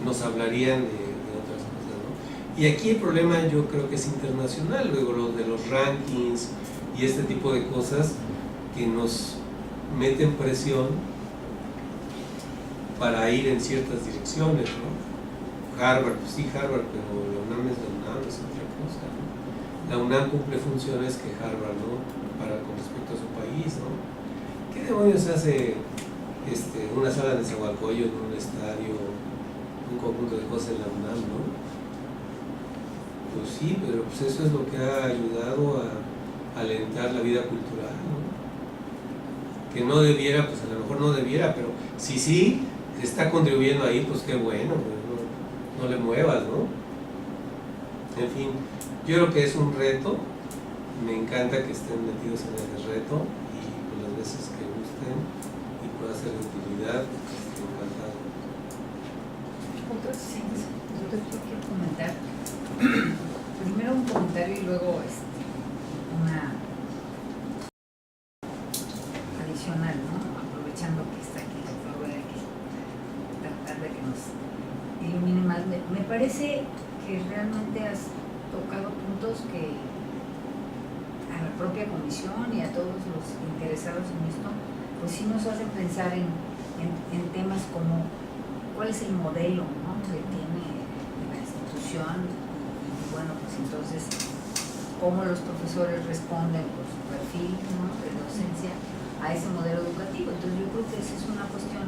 nos hablarían de otras cosas, ¿no? Y aquí el problema yo creo que es internacional, luego lo de los rankings y este tipo de cosas que nos meten presión para ir en ciertas direcciones, ¿no? Harvard, pues sí, Harvard, pero la UNAM es la UNAM, es otra cosa, ¿no? La UNAM cumple funciones que Harvard no, con respecto a su país, ¿no? ¿Qué demonios hace una sala de Nezahualcóyotl en un estadio, un conjunto de cosas en la UNAM, no? Pues sí, pero pues eso es lo que ha ayudado a alentar la vida cultural, ¿no? Que no debiera, pues a lo mejor no debiera, pero si sí está contribuyendo ahí, pues qué bueno, pues no le muevas, ¿no? En fin, yo creo que es un reto, me encanta que estén metidos en el reto y pues las veces que gusten y pueda ser de utilidad, estoy encantado. Sí, yo quiero comentar. Primero un comentario y luego una adicional, ¿no? Aprovechando que está aquí el doctor, voy a tratar de que nos ilumine más. Me parece que realmente has tocado puntos que a la propia comisión y a todos los interesados en esto, pues sí nos hacen pensar en temas como cuál es el modelo, ¿no?, que tiene la institución y bueno, pues entonces cómo los profesores responden por su perfil, ¿no?, de docencia a ese modelo educativo. Entonces yo creo que esa es una cuestión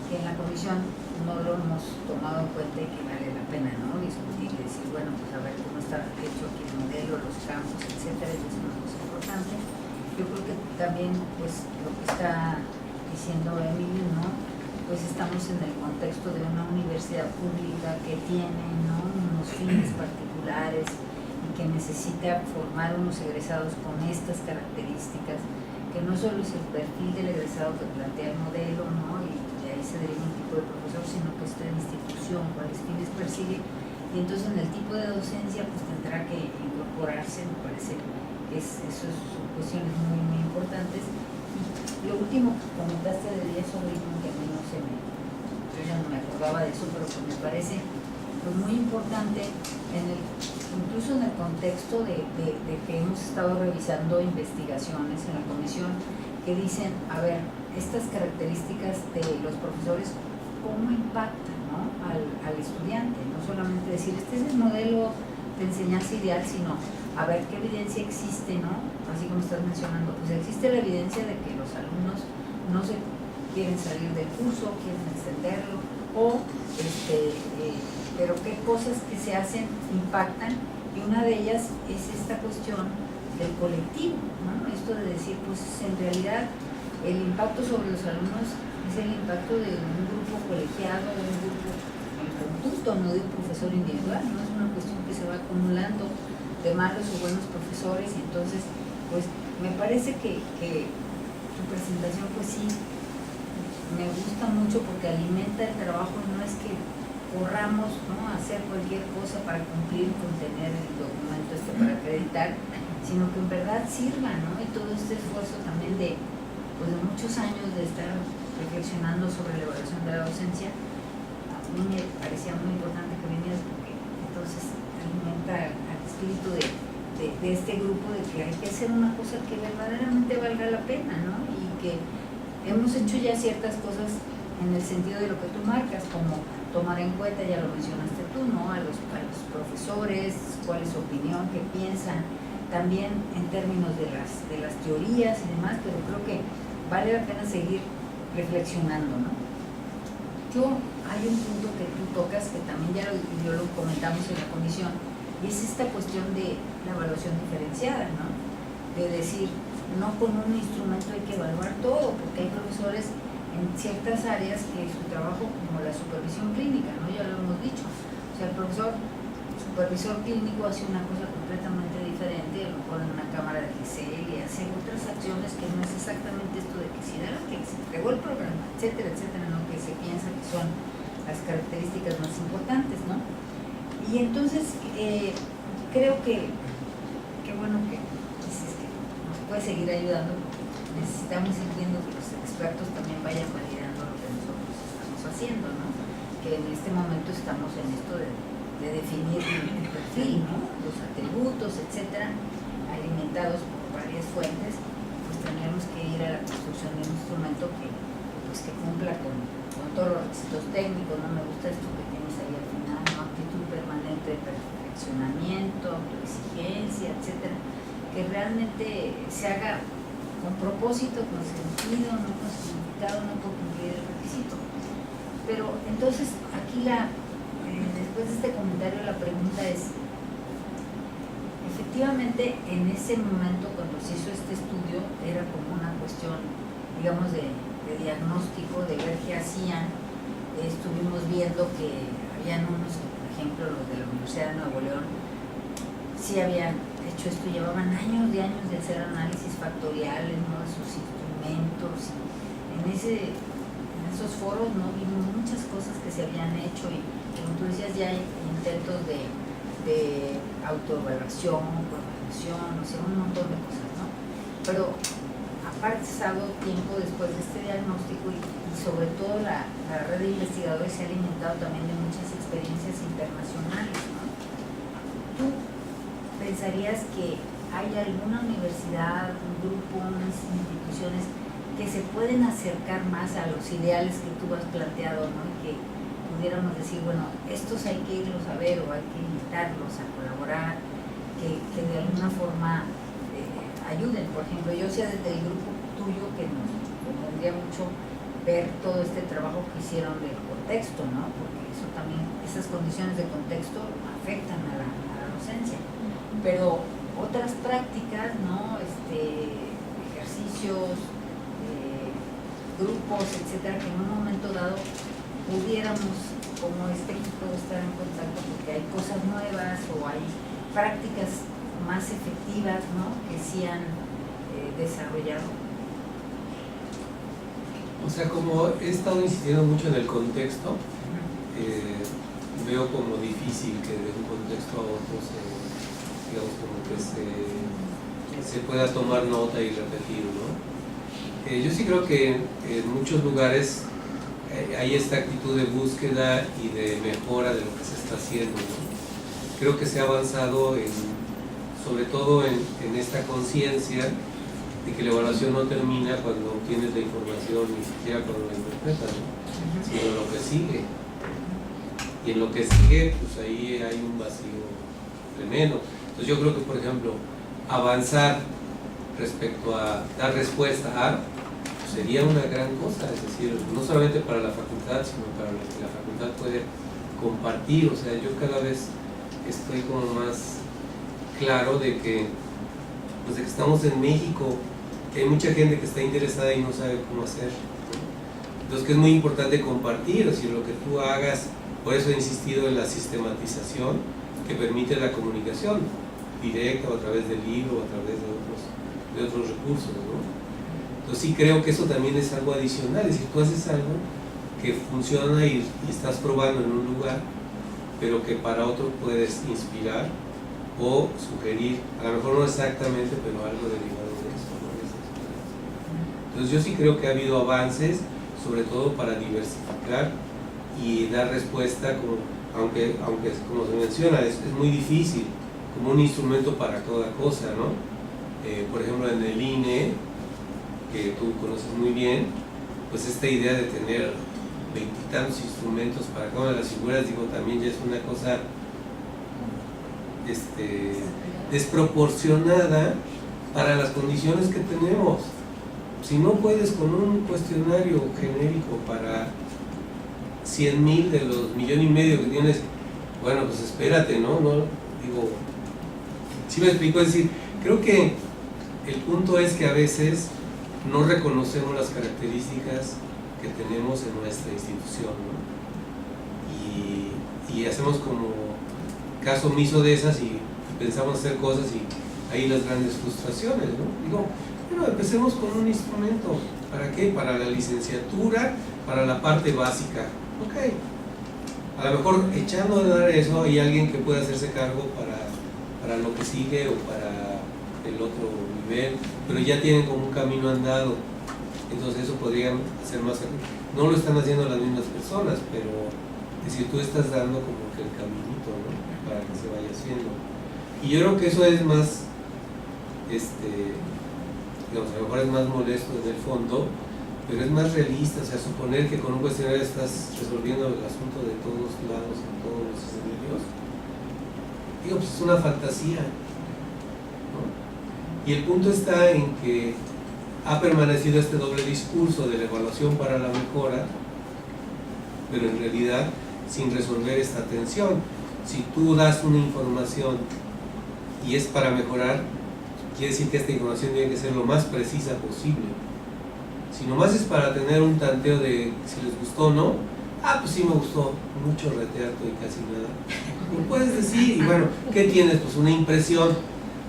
que en la comisión no lo hemos tomado en cuenta y que vale la pena, ¿no?, discutir y decir, bueno, pues a ver cómo está hecho aquí el modelo, los campos, etcétera. Y es una cosa importante. Yo creo que también, pues, lo que está diciendo Emily, ¿no?, pues estamos en el contexto de una universidad pública que tiene, ¿no?, unos fines particulares y que necesita formar unos egresados con estas características, que no solo es el perfil del egresado que plantea el modelo, ¿no?, y de ahí se deriva un tipo de profesor, sino que esta institución, cuáles fines persigue, y entonces en el tipo de docencia pues tendrá que incorporarse, me parece que eso son cuestiones muy, muy importantes. Y lo último que comentaste de Díaz Sobrino, que a mí yo ya no me acordaba de eso, pero que me parece pues muy importante, incluso en el contexto de que hemos estado revisando investigaciones en la comisión que dicen, a ver, estas características de los profesores, ¿cómo impactan, ¿no?, al estudiante? No solamente decir, este es el modelo de enseñanza ideal, sino a ver qué evidencia existe, ¿no? Así como estás mencionando, pues existe la evidencia de que los alumnos no se quieren salir del curso, quieren extenderlo, pero qué cosas que se hacen impactan, y una de ellas es esta cuestión del colectivo, ¿no? Esto de decir, pues en realidad el impacto sobre los alumnos es el impacto de un grupo colegiado, de un grupo en conjunto, no de un profesor individual, no es una cuestión que se va acumulando de malos o buenos profesores. Y entonces, pues me parece que tu presentación, pues sí, me gusta mucho porque alimenta el trabajo. No es que corramos, ¿no?, a hacer cualquier cosa para cumplir con tener el documento para acreditar, sino que en verdad sirva, ¿no? Y todo este esfuerzo también de muchos años de estar reflexionando sobre la evaluación de la docencia, a mí me parecía muy importante que vinieras, porque entonces alimenta al espíritu de este grupo de que hay que hacer una cosa que verdaderamente valga la pena, ¿no? Y que hemos hecho ya ciertas cosas en el sentido de lo que tú marcas, como tomar en cuenta, ya lo mencionaste tú, ¿no?, a los profesores, cuál es su opinión, qué piensan, también en términos de las teorías y demás, pero creo que vale la pena seguir reflexionando, ¿no? Hay un punto que tú tocas que también ya lo comentamos en la comisión, y es esta cuestión de la evaluación diferenciada, ¿no? De decir, no con un instrumento hay que evaluar todo, porque hay profesores en ciertas áreas que su trabajo, como la supervisión clínica, ¿no? Ya lo hemos dicho, o sea, el supervisor clínico hace una cosa completamente diferente, a lo mejor en una cámara de GCL y hace otras acciones que no es exactamente esto de que si da que se entregó el programa, etcétera, etcétera, ¿no? Que se piensa que son las características más importantes, ¿no? Y entonces creo que bueno que dices que nos puede seguir ayudando, necesitamos ir viendo que los expertos también vayan validando lo que nosotros estamos haciendo, ¿no? Que en este momento estamos en esto de definir el perfil, ¿no? Los atributos, etcétera, alimentados por varias fuentes, pues tendríamos que ir a la construcción de un instrumento que cumpla con todos los requisitos técnicos. No me gusta esto que tienes ahí al final, ¿no? Actitud permanente de perfeccionamiento, autoexigencia, etcétera, que realmente se haga con propósito, con sentido, no con significado, no por cumplir el requisito. Pero entonces aquí después de este comentario la pregunta es, efectivamente en ese momento cuando se hizo este estudio era como una cuestión, digamos, de diagnóstico, de ver qué hacían. Estuvimos viendo que habían unos, por ejemplo los de la Universidad de Nuevo León, sí habían hecho esto, llevaban años de hacer análisis factoriales, ¿no? De sus instrumentos, y en esos foros no vimos muchas cosas que se habían hecho, y como tú decías, ya hay intentos de autoevaluación, corrección, o sea, un montón de cosas, ¿no? Pero ha pasado tiempo después de este diagnóstico y sobre todo la red de investigadores se ha alimentado también de muchas experiencias internacionales, ¿no? ¿Tú pensarías que hay alguna universidad, un grupo, unas instituciones que se pueden acercar más a los ideales que tú has planteado, ¿no? Y que pudiéramos decir, bueno, estos hay que irlos a ver o hay que invitarlos a colaborar, que de alguna forma ayuden? Por ejemplo, yo sé desde el grupo tuyo que nos convendría mucho ver todo este trabajo que hicieron del contexto, ¿no? Porque eso también, esas condiciones de contexto afectan a la docencia. Pero otras prácticas, ¿no? Ejercicios, grupos, etcétera, que en un momento dado pudiéramos, como este equipo, estar en contacto porque hay cosas nuevas o hay prácticas más efectivas, ¿no? Que sí han desarrollado. O sea, como he estado insistiendo mucho en el contexto, veo como difícil que de un contexto a otro digamos como que se pueda tomar nota y repetir, ¿no? Yo sí creo que en muchos lugares hay esta actitud de búsqueda y de mejora de lo que se está haciendo, ¿no? Creo que se ha avanzado sobre todo en esta conciencia de que la evaluación no termina cuando obtienes la información, ni siquiera cuando la interpretas, ¿no? Sino en lo que sigue. Y en lo que sigue, pues ahí hay un vacío tremendo. Entonces yo creo que, por ejemplo, avanzar respecto a dar respuesta a pues sería una gran cosa, es decir, no solamente para la facultad, sino para lo que la facultad puede compartir. O sea, yo cada vez estoy como más claro de que estamos en México, que hay mucha gente que está interesada y no sabe cómo hacer, ¿no? Entonces que es muy importante compartir, es decir, lo que tú hagas. Por eso he insistido en la sistematización que permite la comunicación directa o a través del libro o a través de otros recursos, ¿no? Entonces sí creo que eso también es algo adicional, es decir, tú haces algo que funciona y estás probando en un lugar, pero que para otro puedes inspirar o sugerir, a lo mejor no exactamente, pero algo derivado de eso, ¿no? Entonces yo sí creo que ha habido avances, sobre todo para diversificar y dar respuesta, aunque como se menciona, es muy difícil, como un instrumento para toda cosa, ¿no? Por ejemplo, en el INE, que tú conoces muy bien, pues esta idea de tener 20 y tantos instrumentos para cada una de las figuras, digo, también ya es una cosa desproporcionada para las condiciones que tenemos. Si no puedes con un cuestionario genérico para 100,000 de los 1,5 millones que tienes, bueno, pues espérate, ¿no? Digo, sí me explico, es decir, creo que El punto es que a veces no reconocemos las características que tenemos en nuestra institución, ¿no? Y hacemos como caso omiso de esas y pensamos hacer cosas y ahí las grandes frustraciones, ¿no? Digo, bueno, empecemos con un instrumento. ¿Para qué? Para la licenciatura, para la parte básica. Ok. A lo mejor echando a dar eso hay alguien que pueda hacerse cargo para lo que sigue o para el otro nivel, pero ya tienen como un camino andado. Entonces eso podría ser más... No lo están haciendo las mismas personas, pero es decir, tú estás dando como que el caminito, ¿no? Para que se vaya haciendo. Y yo creo que eso es más, digamos, a lo mejor es más molesto en el fondo, pero es más realista. O sea, suponer que con un cuestionario estás resolviendo el asunto de todos lados, en todos los escenarios, digo, pues es una fantasía, ¿no? Y el punto está en que ha permanecido este doble discurso de la evaluación para la mejora, pero en realidad sin resolver esta tensión. Si tú das una información y es para mejorar, quiere decir que esta información tiene que ser lo más precisa posible. Si nomás es para tener un tanteo de si les gustó o no, pues sí me gustó, mucho reteato y casi nada. Lo puedes decir, y bueno, ¿qué tienes? Pues una impresión,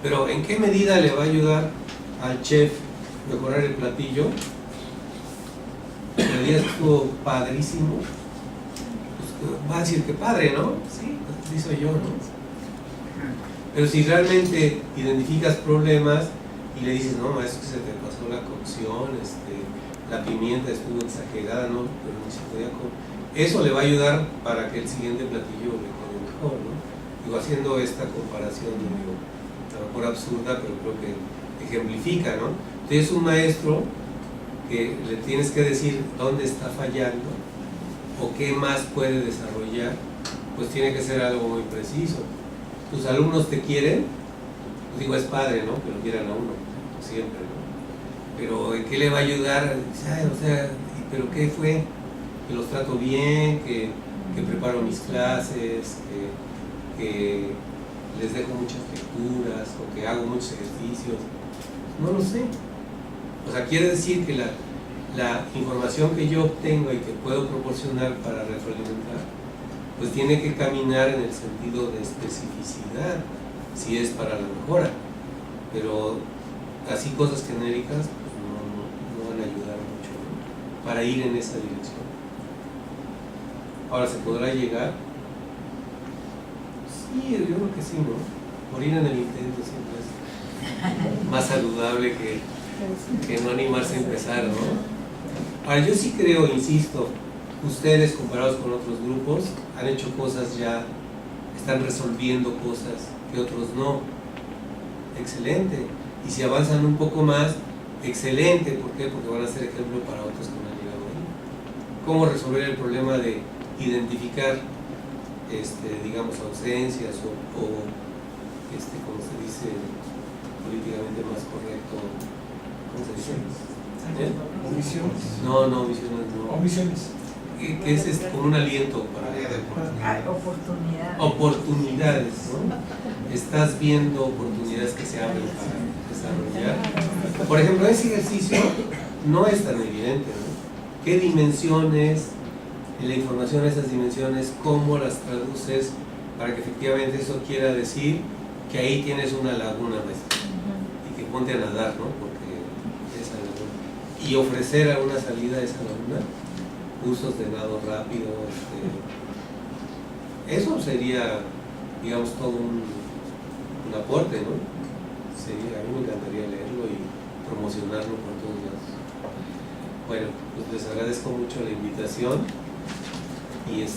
pero ¿en qué medida le va a ayudar al chef mejorar el platillo? El día estuvo padrísimo, pues va a decir que padre, ¿no? Sí, así soy yo, ¿no? Pero si realmente identificas problemas y le dices, no, es que se te pasó la cocción, la pimienta estuvo exagerada, ¿no? Pero ni se podía comer. Eso le va a ayudar para que el siguiente platillo le quede mejor, ¿no? Digo, haciendo esta comparación, digo, a lo mejor absurda, pero creo que ejemplifica, ¿no? Tienes un maestro que le tienes que decir dónde está fallando o qué más puede desarrollar, pues tiene que ser algo muy preciso. Tus alumnos te quieren, pues digo, es padre, ¿no? Que lo quieran a uno, siempre, ¿no? Pero ¿en qué le va a ayudar? O sea, ¿pero qué fue? Que los trato bien, que preparo mis clases, que les dejo muchas lecturas o que hago muchos ejercicios. No lo sé. O sea, quiere decir que la información que yo obtengo y que puedo proporcionar para retroalimentar, pues tiene que caminar en el sentido de especificidad, si es para la mejora. Pero así cosas genéricas pues no van a ayudar mucho, ¿no? Para ir en esa dirección. Ahora, ¿se podrá llegar? Sí, yo creo que sí, ¿no? Morir en el intento siempre es más saludable que no animarse a empezar, ¿no? Ahora, yo sí creo, insisto, ustedes comparados con otros grupos han hecho cosas ya, están resolviendo cosas que otros no. Excelente. Y si avanzan un poco más, excelente. ¿Por qué? Porque van a ser ejemplo para otros que no han llegado ahí. ¿Cómo resolver el problema de identificar, digamos, ausencias o como se dice políticamente más correcto, ¿cómo se dice? Omisiones. No, omisiones no. Omisiones. Que es como un aliento para oportunidades, ¿no? Estás viendo oportunidades que se abren para desarrollar. Por ejemplo, ese ejercicio no es tan evidente, ¿no? ¿Qué dimensiones en la información, esas dimensiones, cómo las traduces para que efectivamente eso quiera decir que ahí tienes una laguna, maestra, y que ponte a nadar, ¿no? Porque esa laguna, y ofrecer alguna salida a esa laguna, cursos de nado rápido, eso sería, digamos, todo un aporte, ¿no? A mí me encantaría leerlo y promocionarlo por todos lados. Bueno, pues les agradezco mucho la invitación y pues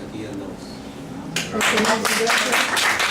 aquí andamos. Gracias.